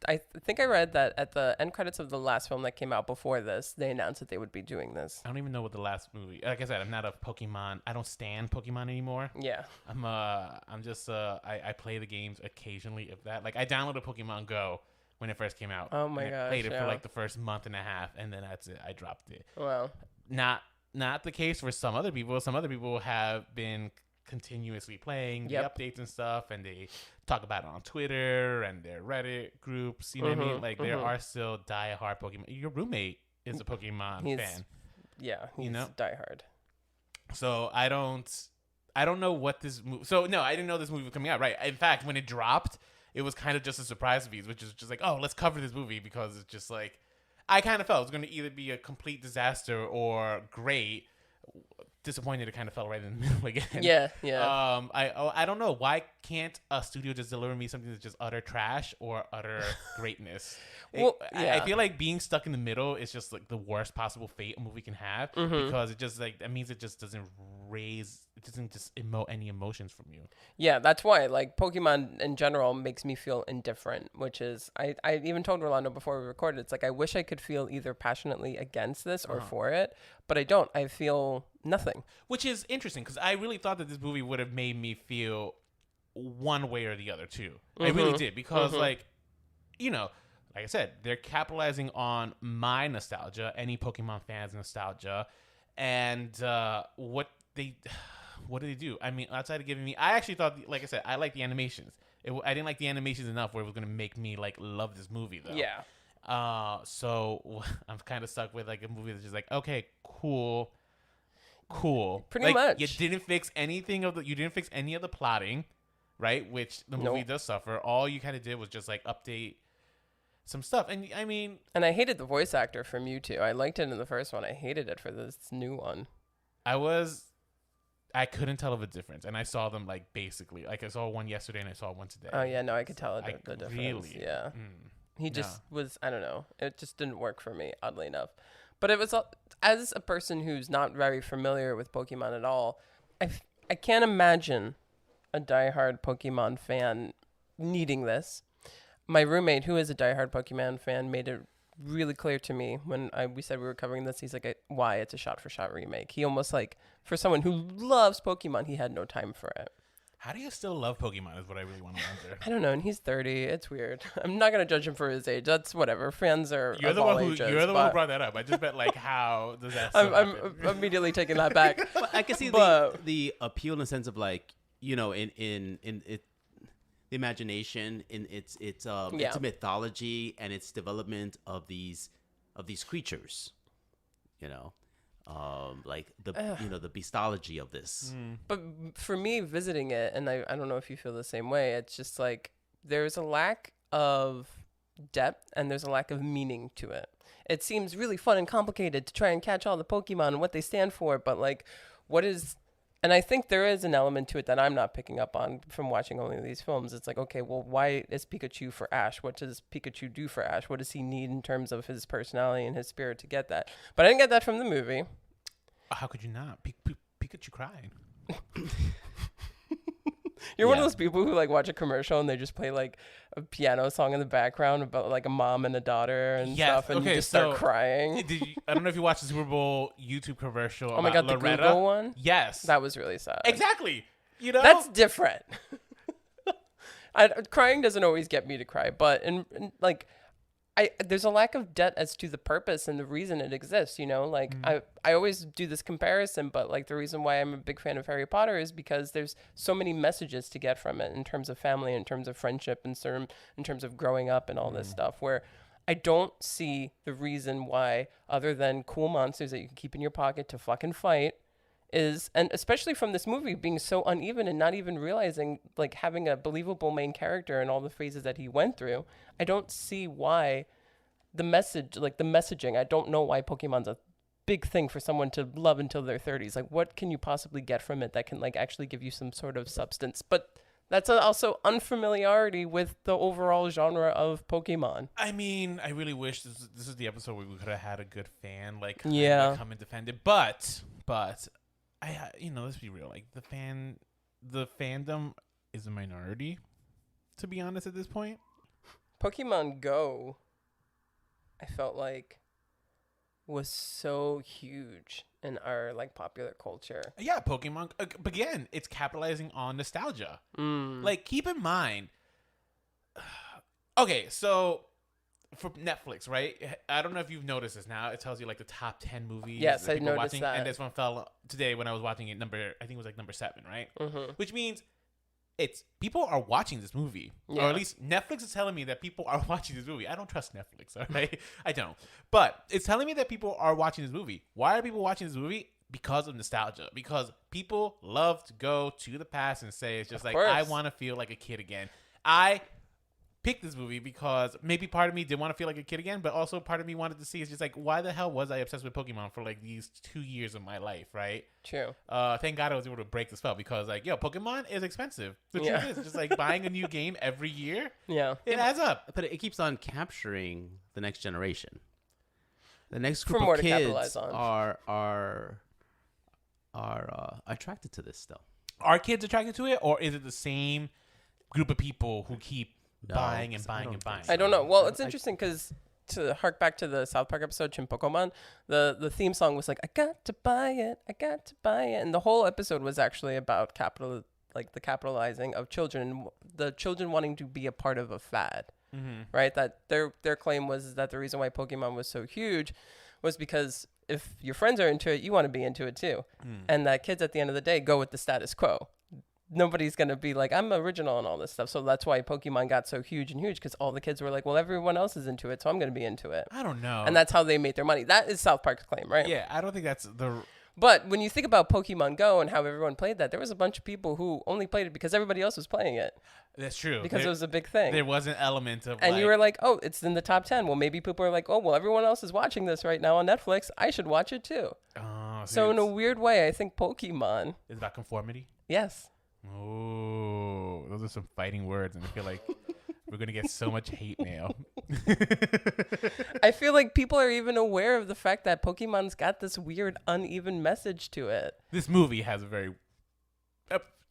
B: I think I read that at the end credits of the last film that came out before this, they announced that they would be doing this.
A: I don't even know what the last movie, like I said, I'm not a Pokemon, I don't stan Pokemon anymore. Yeah. I'm just, I play the games occasionally, if that. Like, I downloaded Pokemon Go when it first came out.
B: Oh my gosh.
A: I played it for like the first month and a half, and then that's it. I dropped it.
B: Wow.
A: Not the case for some other people. Some other people have been continuously playing the updates and stuff, and they talk about it on Twitter and their Reddit groups. You know what I mean? Like, there are still diehard Pokemon. Your roommate is a Pokemon fan.
B: Yeah, he's diehard.
A: So I don't know what this movie. So no, I didn't know this movie was coming out. Right. In fact, when it dropped, it was kind of just a surprise to me, which is just like, oh, let's cover this movie, because it's just like, I kind of felt it was going to either be a complete disaster or great. Disappointed it kind of fell right in the middle again.
B: Yeah.
A: I don't know. Why can't a studio just deliver me something that's just utter trash or utter greatness? I feel like being stuck in the middle is just like the worst possible fate a movie can have, because it just like, that means it just doesn't emote any emotions from you.
B: Yeah, that's why like Pokemon in general makes me feel indifferent, which is I even told Rolando before we recorded, it's like, I wish I could feel either passionately against this or for it, but I don't. I feel nothing.
A: Which is interesting, because I really thought that this movie would have made me feel one way or the other too. I really did, because like, you know, like I said, they're capitalizing on my nostalgia, any Pokemon fans' nostalgia, and what do they do? I mean, outside of giving me, I actually thought, like I said, I like the animations. I didn't like the animations enough where it was going to make me like love this movie though. Yeah. So I'm kind of stuck with like a movie that's just like, okay, cool.
B: Pretty
A: like,
B: much.
A: You didn't fix anything you didn't fix any of the plotting, right? Which the movie does suffer. All you kind of did was just like update some stuff. And I mean,
B: and I hated the voice actor for Mewtwo. I liked it in the first one. I hated it for this new one.
A: I couldn't tell of a difference, and I saw them like basically, like I saw one yesterday and I saw one today.
B: Oh yeah, no, I could tell the difference.
A: Really,
B: yeah. He just was, I don't know. It just didn't work for me, oddly enough. But it was, as a person who's not very familiar with Pokemon at all, I can't imagine a diehard Pokemon fan needing this. My roommate, who is a diehard Pokemon fan, made it really clear to me when we said we were covering this. He's like, why? It's a shot-for-shot remake. He almost like, for someone who loves Pokemon, he had no time for it.
A: How do you still love Pokemon is what I really want to wonder.
B: I don't know, and he's 30. It's weird. I'm not going to judge him for his age. That's whatever. Fans are
A: You're
B: of
A: the
B: all
A: one who
B: ages,
A: you're the one who brought that up. I just meant like how does that still
B: I'm
A: happen?
B: immediately taking that back.
C: But I can see
B: But-
C: the appeal in the sense of like, you know, in it, the imagination, in its mythology and its development of these creatures, you know. Like the the beastology of this.
B: But for me, visiting it, and I don't know if you feel the same way, it's just like there's a lack of depth and there's a lack of meaning to it. It seems really fun and complicated to try and catch all the Pokemon and what they stand for, but like what is... And I think there is an element to it that I'm not picking up on from watching only these films. It's like, okay, well, why is Pikachu for Ash? What does Pikachu do for Ash? What does he need in terms of his personality and his spirit to get that? But I didn't get that from the movie.
A: How could you not? Pikachu crying.
B: You're one of those people who like watch a commercial and they just play like a piano song in the background about like a mom and a daughter and stuff, and you just start crying.
A: I don't know if you watched the Super Bowl YouTube commercial.
B: Oh my God, the
A: Loretta.
B: Google one?
A: Yes,
B: That was really sad.
A: exactly. You know,
B: That's different. Crying doesn't always get me to cry, but like, there's a lack of depth as to the purpose and the reason it exists. You know, like I always do this comparison, but like the reason why I'm a big fan of Harry Potter is because there's so many messages to get from it in terms of family, in terms of friendship, in terms of growing up and all this stuff. Where I don't see the reason why, other than cool monsters that you can keep in your pocket to fucking fight. And especially from this movie being so uneven and not even realizing, like, having a believable main character and all the phases that he went through, I don't see why the messaging, I don't know why Pokemon's a big thing for someone to love until their 30s. Like, what can you possibly get from it that can, like, actually give you some sort of substance? But that's also unfamiliarity with the overall genre of Pokemon.
A: I mean, I really wish this is the episode where we could have had a good fan, like, come and defend it. But let's be real. Like, the fandom is a minority, to be honest, at this point.
B: Pokemon Go, I felt like, was so huge in our, like, popular culture.
A: Yeah, Pokemon. Again, it's capitalizing on nostalgia. Like, keep in mind. Okay, so for Netflix, right? I don't know if you've noticed this now. It tells you like the top 10 movies.
B: Yes,
A: that
B: I
A: people are
B: noticed
A: watching,
B: that.
A: and this one fell today when I was watching it. I think it was like number 7, right? Which means people are watching this movie, or at least Netflix is telling me that people are watching this movie. I don't trust Netflix, all right? I don't, but it's telling me that people are watching this movie. Why are people watching this movie? Because of nostalgia. Because people love to go to the past and say it's just like, I want to feel like a kid again. I picked this movie because maybe part of me did want to feel like a kid again, but also part of me wanted to see it's just like, why the hell was I obsessed with Pokemon for like these 2 years of my life, right?
B: True.
A: Thank God I was able to break the spell because like, Pokemon is expensive. The truth is, just like buying a new game every year, it adds up.
C: But it keeps on capturing the next generation. The next
B: For
C: group
B: more
C: of
B: to capitalize
C: kids
B: on.
C: are attracted to this still.
A: Are kids attracted to it, or is it the same group of people who keep buying and buying and buying?
B: I don't know. Well, it's interesting because to hark back to the South Park episode, Chin Pokemon, the theme song was like, I got to buy it, and the whole episode was actually about the capitalizing of children, the children wanting to be a part of a fad, right? That their claim was that the reason why Pokemon was so huge was because if your friends are into it, you want to be into it too, and that kids at the end of the day go with the status quo. Nobody's going to be like, I'm original and all this stuff. So that's why Pokemon got so huge, because all the kids were like, well, everyone else is into it, so I'm going to be into it.
A: I don't know.
B: And that's how they made their money. That is South Park's claim, right?
A: Yeah, I don't think that's the...
B: But when you think about Pokemon Go and how everyone played that, there was a bunch of people who only played it because everybody else was playing it.
A: That's true.
B: Because it was a big thing.
A: There was an element of
B: and you were like, oh, it's in the top 10. Well, maybe people are like, oh, well, everyone else is watching this right now on Netflix. I should watch it too. So in a weird way, I think Pokemon...
A: is about conformity?
B: Yes.
A: Oh, those are some fighting words, and I feel like We're gonna get so much hate mail.
B: I feel like people are even aware of the fact that Pokemon's got this weird uneven message to it.
A: This movie has a very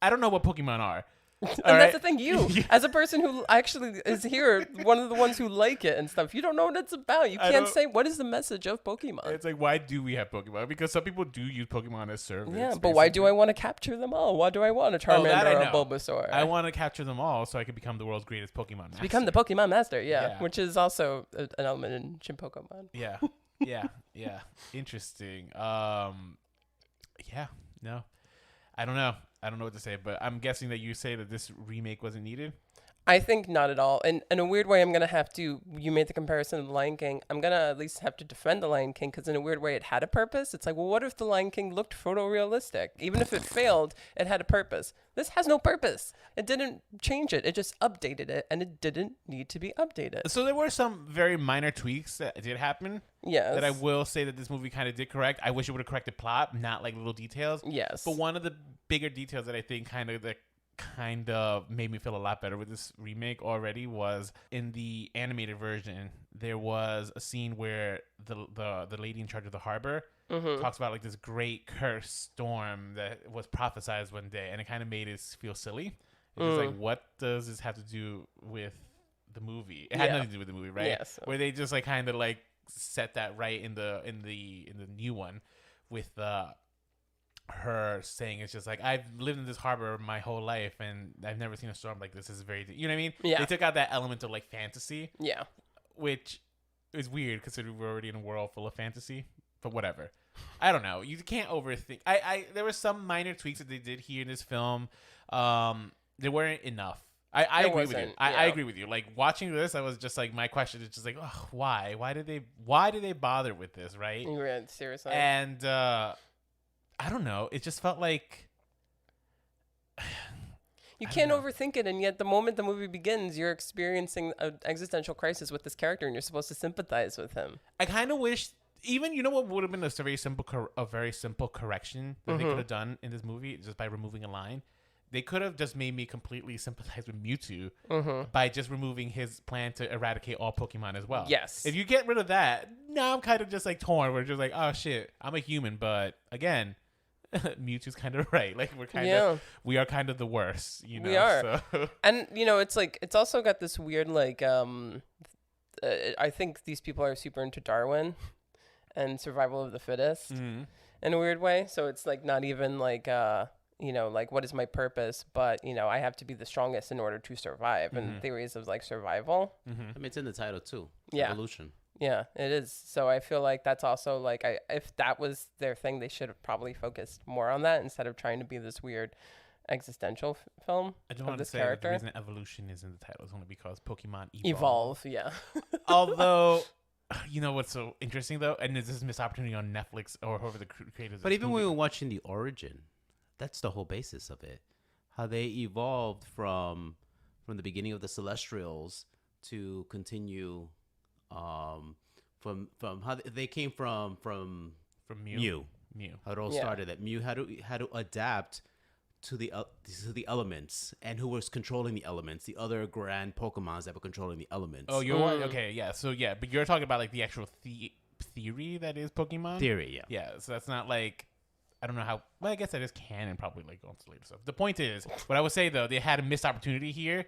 A: I don't know what Pokemon are.
B: And that's the thing, you, as a person who actually is here, one of the ones who like it and stuff, you don't know what it's about. You can't say, what is the message of Pokemon?
A: It's like, why do we have Pokemon? Because some people do use Pokemon as servants.
B: Yeah, but why do I want to capture them all? Why do I want a Charmander or a Bulbasaur?
A: I want to capture them all so I can become the world's greatest Pokemon master.
B: Become the Pokemon Master, yeah. Which is also an element in Shin Pokemon.
A: Yeah, yeah. Interesting. Yeah, no. I don't know what to say, but I'm guessing that you say that this remake wasn't needed.
B: I think not at all. And in a weird way, I'm going to have to, you made the comparison of The Lion King. I'm going to at least have to defend The Lion King because in a weird way, it had a purpose. It's like, well, what if The Lion King looked photorealistic? Even if it failed, it had a purpose. This has no purpose. It didn't change it. It just updated it, and it didn't need to be updated.
A: So there were some very minor tweaks that did happen.
B: Yes.
A: That I will say that this movie kind of did correct. I wish it would have corrected plot, not like little details.
B: Yes.
A: But one of the bigger details that I think kind of made me feel a lot better with this remake already was in the animated version. There was a scene where the lady in charge of the harbor talks about like this great cursed storm that was prophesized one day, and it kind of made us feel silly. It was like, what does this have to do with the movie? It had nothing to do with the movie, right?
B: Yes.
A: Where they just like kind of like set that right in the new one with her saying it's just like, I've lived in this harbor my whole life and I've never seen a storm like this. This is very, you know what I mean?
B: Yeah.
A: They took out that element of like fantasy.
B: Yeah.
A: Which is weird considering we're already in a world full of fantasy. But whatever. I don't know. You can't overthink. There were some minor tweaks that they did here in this film. They weren't enough. I agree with you. I agree with you. Like watching this, I was just like, my question is just like, oh, why? Why did they bother with this, right?
B: Seriously.
A: And I don't know. It just felt like
B: you can't overthink it, and yet the moment the movie begins, you're experiencing an existential crisis with this character, and you're supposed to sympathize with him.
A: I kind of wish, even you know what would have been a very simple correction that they could have done in this movie just by removing a line. They could have just made me completely sympathize with Mewtwo by just removing his plan to eradicate all Pokemon as well.
B: Yes. If
A: you get rid of that, now I'm kind of just like torn. We're just like, oh shit, I'm a human, but again, Mewtwo's kind of right. Like we are kind of the worst, you know.
B: We are.
A: So.
B: And you know, it's like it's also got this weird like I think these people are super into Darwin and survival of the fittest in a weird way. So it's like not even like you know, like what is my purpose, but you know, I have to be the strongest in order to survive, and theories of like survival.
C: I mean, it's in the title too.
B: Yeah.
C: Evolution.
B: Yeah, it is. So I feel like that's also like, if that was their thing, they should have probably focused more on that instead of trying to be this weird existential film.
A: I just want to say that the reason evolution is in the title is only because Pokemon evolve.
B: Yeah.
A: Although, you know what's so interesting though, and this is a missed opportunity on Netflix or whoever the creators.
C: But even when we were watching the origin, that's the whole basis of it. How they evolved from the beginning of the Celestials to continue. From how they came from Mew. How it all started. That Mew had to adapt to the elements, and who was controlling the elements, the other grand Pokemons that were controlling the elements.
A: Oh, you're okay, yeah. So yeah, but you're talking about like the actual theory that is Pokemon.
C: Theory, yeah.
A: Yeah, so that's not like, I don't know how. Well, I guess that is canon, probably like on to later stuff. The point is, what I would say though, they had a missed opportunity here.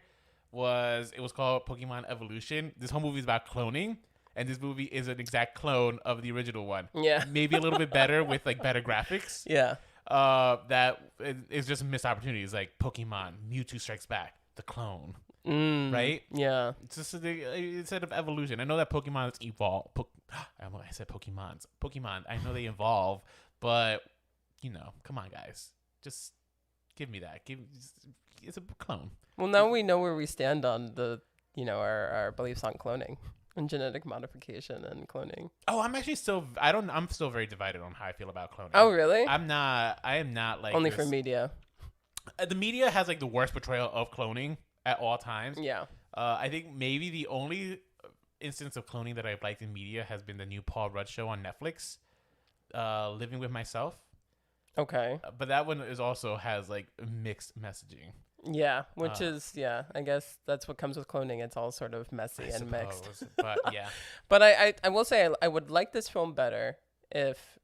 A: It was called Pokemon Evolution. This whole movie is about cloning, and this movie is an exact clone of the original one.
B: Yeah.
A: Maybe a little bit better with like better graphics.
B: Yeah.
A: That is just a missed opportunity. It's like Pokemon, Mewtwo Strikes Back, the clone. Right?
B: Yeah.
A: It's just instead of evolution. I know that Pokemon evolve. I said Pokemons. Pokemon, I know they evolve, but you know, come on, guys. Just give me that. It's a clone.
B: Well, now we know where we stand on the, you know, our beliefs on cloning and genetic modification and cloning.
A: Oh, I'm still very divided on how I feel about cloning.
B: Oh, really?
A: I am not like
B: only for media.
A: The media has like the worst portrayal of cloning at all times.
B: Yeah.
A: I think maybe the only instance of cloning that I've liked in media has been the new Paul Rudd show on Netflix, Living with Myself.
B: Okay.
A: But that one also has like mixed messaging.
B: Yeah, which is I guess that's what comes with cloning. It's all sort of messy and mixed.
A: But yeah.
B: But I will say I would like this film better if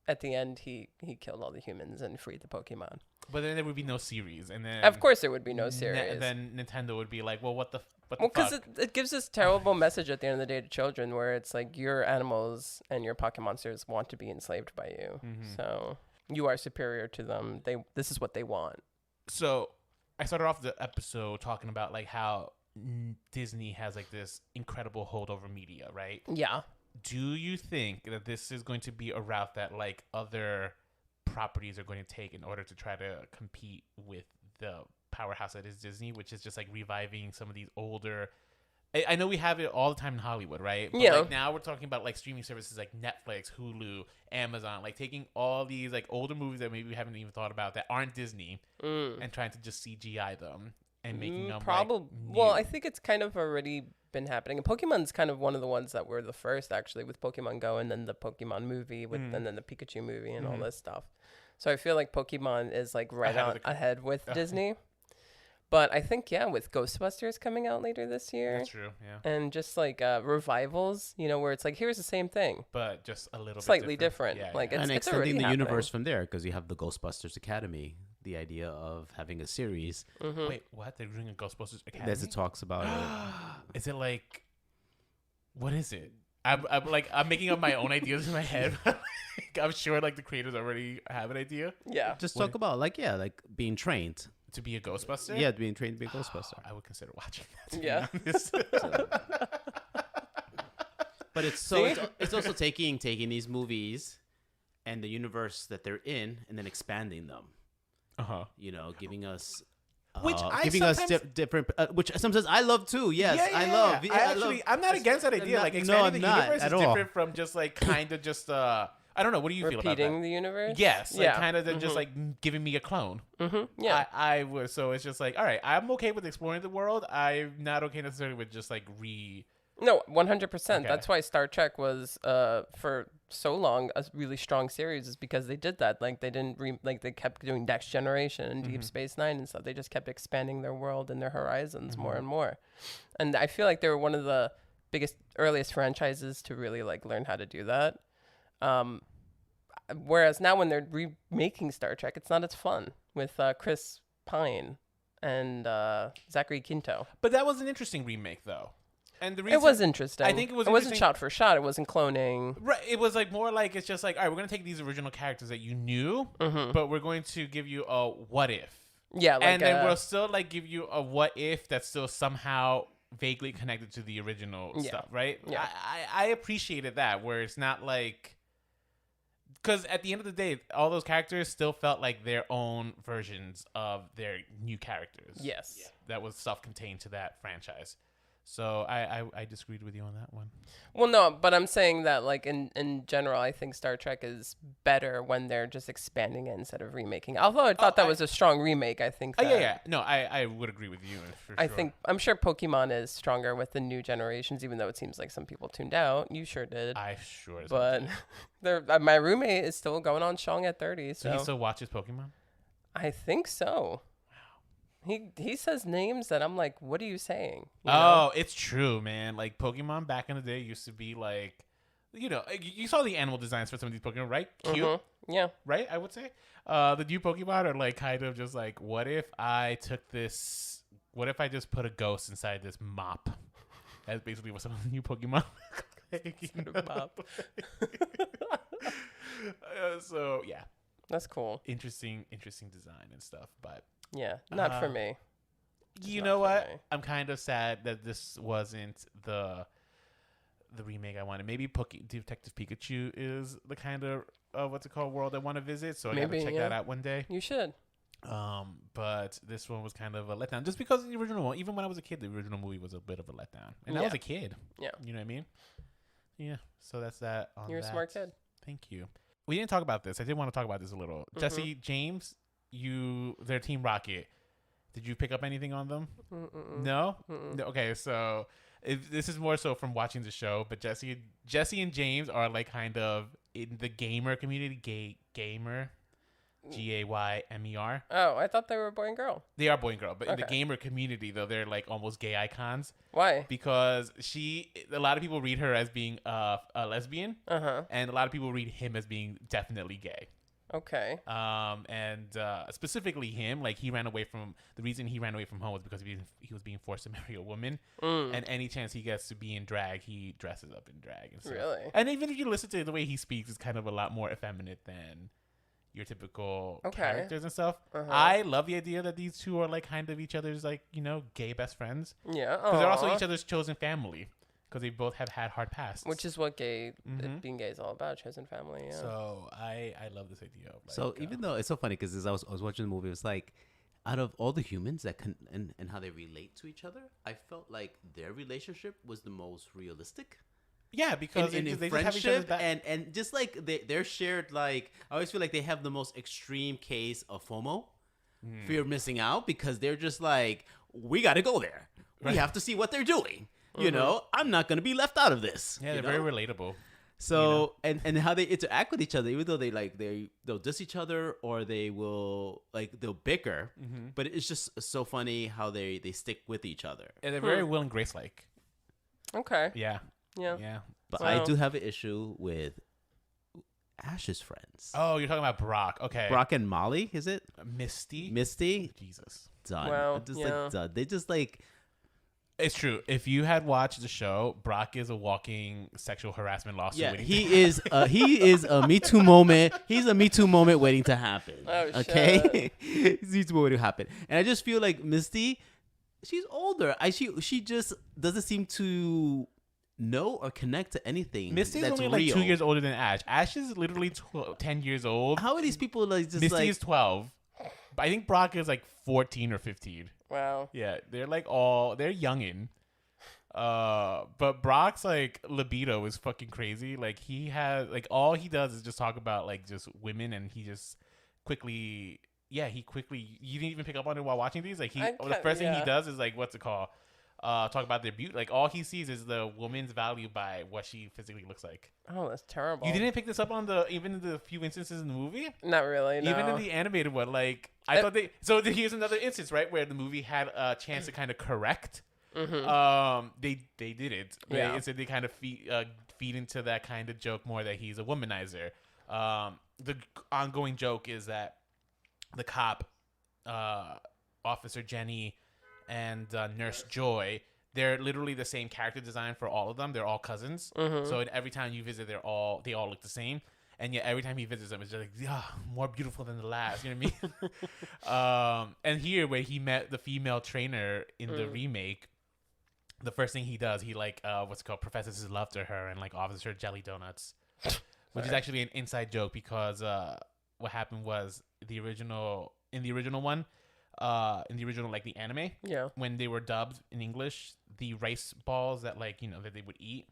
B: at the end he killed all the humans and freed the Pokemon.
A: But then there would be no series, and then
B: Of course there would be no series.
A: Then Nintendo would be like, well, what the
B: Well, because
A: fuck?
B: it gives this terrible message at the end of the day to children, where it's like your animals and your Pokémon monsters want to be enslaved by you, so you are superior to them. This is what they want.
A: So I started off the episode talking about like how Disney has like this incredible hold over media, right?
B: Yeah.
A: Do you think that this is going to be a route that like other properties are going to take in order to try to compete with the powerhouse that is Disney, which is just like reviving some of these older... I know we have it all the time in Hollywood, right? But like now we're talking about like streaming services like Netflix, Hulu, Amazon, like taking all these like older movies that maybe we haven't even thought about that aren't Disney and trying to just CGI them and making them
B: probably
A: like,
B: well,
A: new.
B: I think it's kind of already been happening. And Pokemon's kind of one of the ones that were the first actually with Pokemon Go, and then the Pokemon movie with and then the Pikachu movie and all this stuff. So I feel like Pokemon is like ahead with Disney. But I think with Ghostbusters coming out later this year.
A: That's true, yeah.
B: And just like revivals, where it's like here's the same thing,
A: but just a little
B: slightly
A: bit
B: different.
A: Yeah,
B: like
A: yeah.
C: And
B: it's
C: extending the
B: already
C: universe from there, because you have the Ghostbusters Academy, the idea of having a series.
A: Wait, what? They're doing a Ghostbusters Academy?
C: As it talks about it.
A: Is it like... What is it? I'm making up my own ideas in my head. I'm sure like the creators already have an idea.
B: Yeah.
C: Just talk about like being trained.
A: To be a Ghostbuster?
C: Yeah, being trained to be a Ghostbuster.
A: I would consider watching that.
B: Yeah.
C: But it's also taking these movies and the universe that they're in and then expanding them. Giving us different, which sometimes I love too. Yes, I love.
A: I'm not against that idea. Like expanding the universe is different from just like kind of just I don't know. What do you feel about that?
B: Repeating the universe?
A: Yes. Like kind of just like giving me a clone.
B: Yeah.
A: I would. So it's just like, all right, I'm okay with exploring the world. I'm not okay necessarily with just like
B: No, 100%.
A: Okay.
B: That's why Star Trek was for so long a really strong series, is because they did that. Like they didn't they kept doing Next Generation and Deep Space Nine and stuff. They just kept expanding their world and their horizons more and more. And I feel like they were one of the earliest franchises to really like learn how to do that. Whereas now when they're remaking Star Trek, it's not as fun with Chris Pine and Zachary Quinto.
A: But that was an interesting remake though. And the reason
B: It was interesting.
A: I think it was.
B: It wasn't shot for shot. It wasn't cloning.
A: Right. It was like more like it's just like, all right, we're gonna take these original characters that you knew, but we're going to give you a what if.
B: Yeah. Like
A: and then we'll still like give you a what if that's still somehow vaguely connected to the original stuff, right?
B: Yeah.
A: I appreciated that, where it's not like, because at the end of the day, all those characters still felt like their own versions of their new characters.
B: Yes.
A: That was self-contained to that franchise. So I disagreed with you on that one.
B: Well, no, but I'm saying that like in general, I think Star Trek is better when they're just expanding it instead of remaking. Although I thought that was a strong remake. I think.
A: Yeah. No, I would agree with you for sure.
B: I'm sure Pokemon is stronger with the new generations, even though it seems like some people tuned out. You sure did.
A: I sure.
B: But my roommate is still going on strong at 30.
A: So he still watches Pokemon?
B: I think so. He says names that I'm like, what are you saying?
A: It's true, man. Like Pokemon back in the day used to be like, you saw the animal designs for some of these Pokemon, right? Cute.
B: Yeah.
A: Right, I would say. The new Pokemon are like kind of just like, what if I just put a ghost inside this mop? That's basically what some of the new Pokemon
B: Mop.
A: So yeah.
B: That's cool.
A: Interesting design and stuff, but
B: yeah, not for me.
A: You know what? I'm kind of sad that this wasn't the remake I wanted. Maybe Detective Pikachu is the kind of world I want to visit, so I gotta check that out one day.
B: You should.
A: But this one was kind of a letdown, just because the original one. Even when I was a kid, the original movie was a bit of a letdown, and I was a kid.
B: Yeah,
A: you know what I mean. Yeah, so that's that.
B: You're a smart kid.
A: Thank you. We didn't talk about this. I did want to talk about this a little. Jesse, James, their Team Rocket. Did you pick up anything on them? No? No? Okay, so this is more so from watching the show, but Jesse and James are like kind of in the gamer community, gamer. Gaymer.
B: Oh, I thought they were a boy and girl.
A: They are boy and girl, but in the
B: Okay.
A: gamer community, though, they're like almost gay icons
B: Why?
A: because a lot of people read her as being a lesbian,
B: Uh-huh.
A: and a lot of people read him as being definitely gay.
B: Okay.
A: And specifically him, like the reason he ran away from home was because he was being forced to marry a woman, and any chance he gets to be in drag, he dresses up in drag and stuff.
B: Really?
A: And even if you listen to the way he speaks, it's kind of a lot more effeminate than your typical characters and stuff. I love the idea that these two are like kind of each other's like gay best friends,
B: Yeah.
A: because they're also
B: Aw.
A: each other's chosen family, because they both have had hard pasts.
B: Which is what being gay is all about, chosen family. Yeah.
A: So I love this idea of like,
C: So even though it's so funny because as I was watching the movie, it was like out of all the humans that can and how they relate to each other, I felt like their relationship was the most realistic.
A: yeah, because
C: in
A: they just have each other's
C: friendship
A: back.
C: and just like they're shared, like I always feel like they have the most extreme case of FOMO, fear of missing out, because they're just like, we got to go there. We have to see what they're doing. You know, I'm not going to be left out of this.
A: Yeah,
C: you
A: they're
C: know?
A: very relatable.
C: So and how they interact with each other, even though they'll diss each other or they'll bicker, but it's just so funny how they stick with each other.
A: And they're very Will and Grace like.
B: Okay.
A: Yeah.
B: Yeah.
A: Yeah.
C: But
B: Wow.
C: I do have an issue with Ash's friends.
A: Oh, you're talking about Brock. Okay.
C: Brock and Molly, is it?
A: Misty.
C: Misty?
A: Jesus.
C: Done.
B: Wow,
C: Just
B: yeah.
C: like done. They just like
A: It's true. If you had watched the show, Brock is a walking sexual harassment lawsuit. waiting to
C: he is a Me Too moment. He's a Me Too moment waiting to happen.
B: Oh,
C: okay, he's a Me Too moment waiting to happen. And I just feel like Misty, she's older. She just doesn't seem to know or connect to anything.
A: Misty's
C: that's
A: only
C: real.
A: like 2 years older than Ash. Ash is literally 10 years old.
C: How are these people like just
A: Misty
C: like?
A: is 12. I think Brock is like 14 or 15.
B: Wow.
A: Yeah, they're like they're youngin'. But Brock's like libido is fucking crazy. Like he has like all he does is just talk about like just women, and he just quickly you didn't even pick up on it while watching these. Like the first thing he does is like, what's it called? Talk about their beauty. Like all he sees is the woman's value by what she physically looks like.
B: Oh, that's terrible.
A: You didn't pick this up on even the few instances in the movie?
B: Not really. No.
A: Even in the animated one, like I thought they. So here's another instance, right, where the movie had a chance to kind of correct. They did it.
B: Yeah.
A: Instead, they kind of feed into that kind of joke more that he's a womanizer. The ongoing joke is that the cop, Officer Jenny, and Nurse Joy, they're literally the same character design for all of them. They're all cousins. So every time you visit, they all look the same. And yet every time he visits them, it's just like, more beautiful than the last. You know what I mean? And here, where he met the female trainer in the remake, the first thing he does, he like professes his love to her and like offers her jelly donuts, which is actually an inside joke because what happened was in the original one. In the original, like the anime, when they were dubbed in English, the rice balls that that they would eat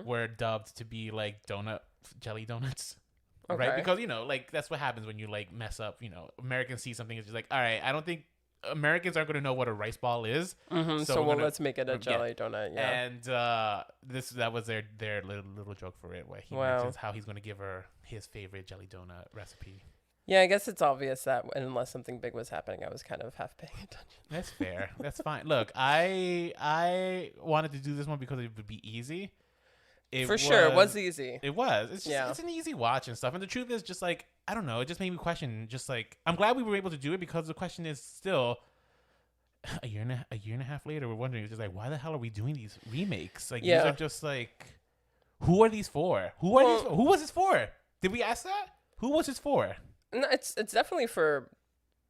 A: were dubbed to be like jelly donuts, right? Because like that's what happens when you like mess up. Americans see something, it's just like, all right, I don't think Americans aren't going to know what a rice ball is,
B: so let's make it a jelly donut. Yeah,
A: and that was their little joke for it, where he mentions how he's going to give her his favorite jelly donut recipe.
B: Yeah, I guess it's obvious that unless something big was happening, I was kind of half paying attention.
A: That's fair. That's fine. Look, I wanted to do this one because it would be easy. It
B: was easy.
A: It was. It's just, it's an easy watch and stuff. And the truth is, just like, I don't know, it just made me question. Just like, I'm glad we were able to do it, because the question is still a year and a half later. We're wondering, it's just like, why the hell are we doing these remakes? Like, these are just like, who are these for? Who was this for? Did we ask that? Who was this for?
B: No, it's definitely for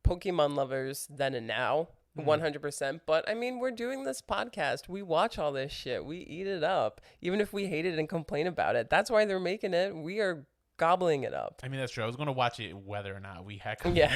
B: Pokemon lovers then and now, 100%. But I mean, we're doing this podcast. We watch all this shit. We eat it up, even if we hate it and complain about it. That's why they're making it. We are gobbling it up.
A: I mean, that's true. I was going to watch it whether or not we had.
B: Yeah.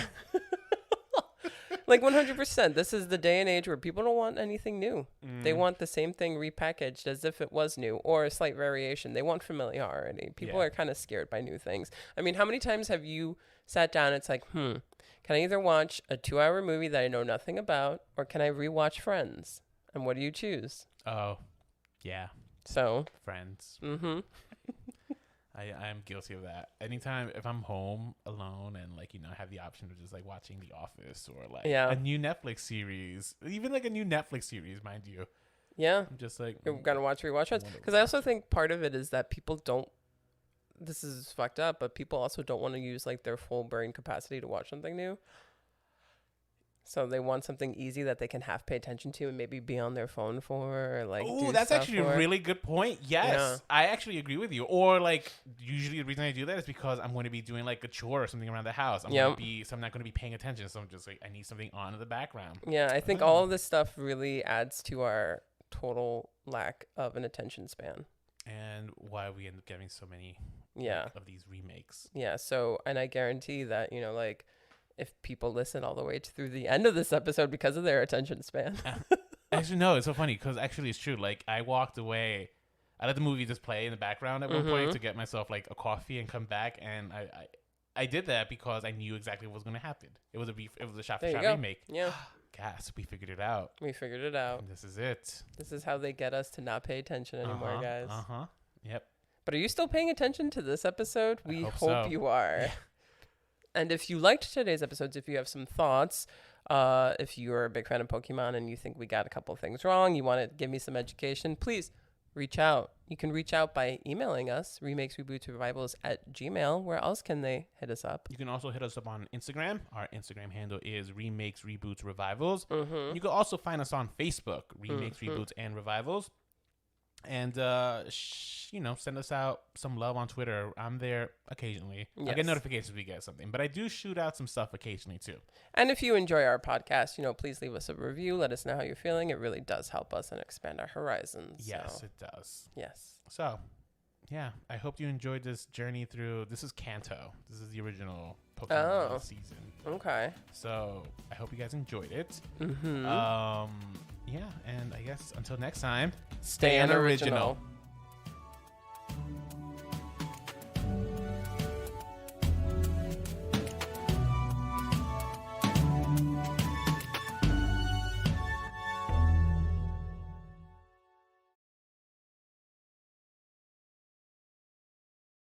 B: Like 100%. This is the day and age where people don't want anything new. They want the same thing repackaged as if it was new, or a slight variation. They want familiarity. People are kind of scared by new things. I mean, how many times have you sat down and it's like, can I either watch a 2-hour movie that I know nothing about, or can I rewatch Friends? And what do you choose?
A: Oh, yeah.
B: So
A: Friends. I'm guilty of that. Anytime if I'm home alone and like have the option of just like watching The Office or like a new Netflix series, even like a new Netflix series, mind you.
B: Yeah,
A: I'm just like
B: you're gonna rewatch it because I also think part of it is that people don't. This is fucked up, but people also don't want to use like their full brain capacity to watch something new. So they want something easy that they can half pay attention to and maybe be on their phone for, or like.
A: Oh, that's actually a really good point. Yes, I actually agree with you. Or like, usually the reason I do that is because I'm going to be doing like a chore or something around the house. So I'm not going to be paying attention. So I'm just like, I need something on in the background.
B: Yeah, I think all of this stuff really adds to our total lack of an attention span.
A: And why we end up getting so many of these remakes.
B: Yeah. So, and I guarantee that like. If people listen all the way through the end of this episode because of their attention span.
A: Actually, no, it's so funny because actually it's true. Like I walked away, I let the movie just play in the background at one point to get myself like a coffee and come back, and I did that because I knew exactly what was going to happen. It was a shot-for-shot remake.
B: Yeah.
A: Gas, we figured it out.
B: We figured it out.
A: And this is it.
B: This is how they get us to not pay attention anymore, guys.
A: Yep.
B: But are you still paying attention to this episode? We hope
A: so.
B: You are. And if you liked today's episodes, if you have some thoughts, if you're a big fan of Pokemon and you think we got a couple of things wrong, you want to give me some education, please reach out. You can reach out by emailing us, remakesrebootsrevivals@gmail.com. Where else can they hit us up?
A: You can also hit us up on Instagram. Our Instagram handle is Remakes, Reboots, Revivals. You can also find us on Facebook, Remakes, Reboots, and Revivals. And, send us out some love on Twitter. I'm there occasionally.
B: Yes.
A: I get notifications if we get something, but I do shoot out some stuff occasionally too.
B: And if you enjoy our podcast, please leave us a review. Let us know how you're feeling. It really does help us and expand our horizons.
A: Yes, it does.
B: Yes.
A: So, yeah, I hope you enjoyed this journey through. This is Kanto. This is the original Pokemon season.
B: Okay.
A: So I hope you guys enjoyed it.
B: Mm-hmm.
A: Yeah, and I guess until next time,
B: stay unoriginal.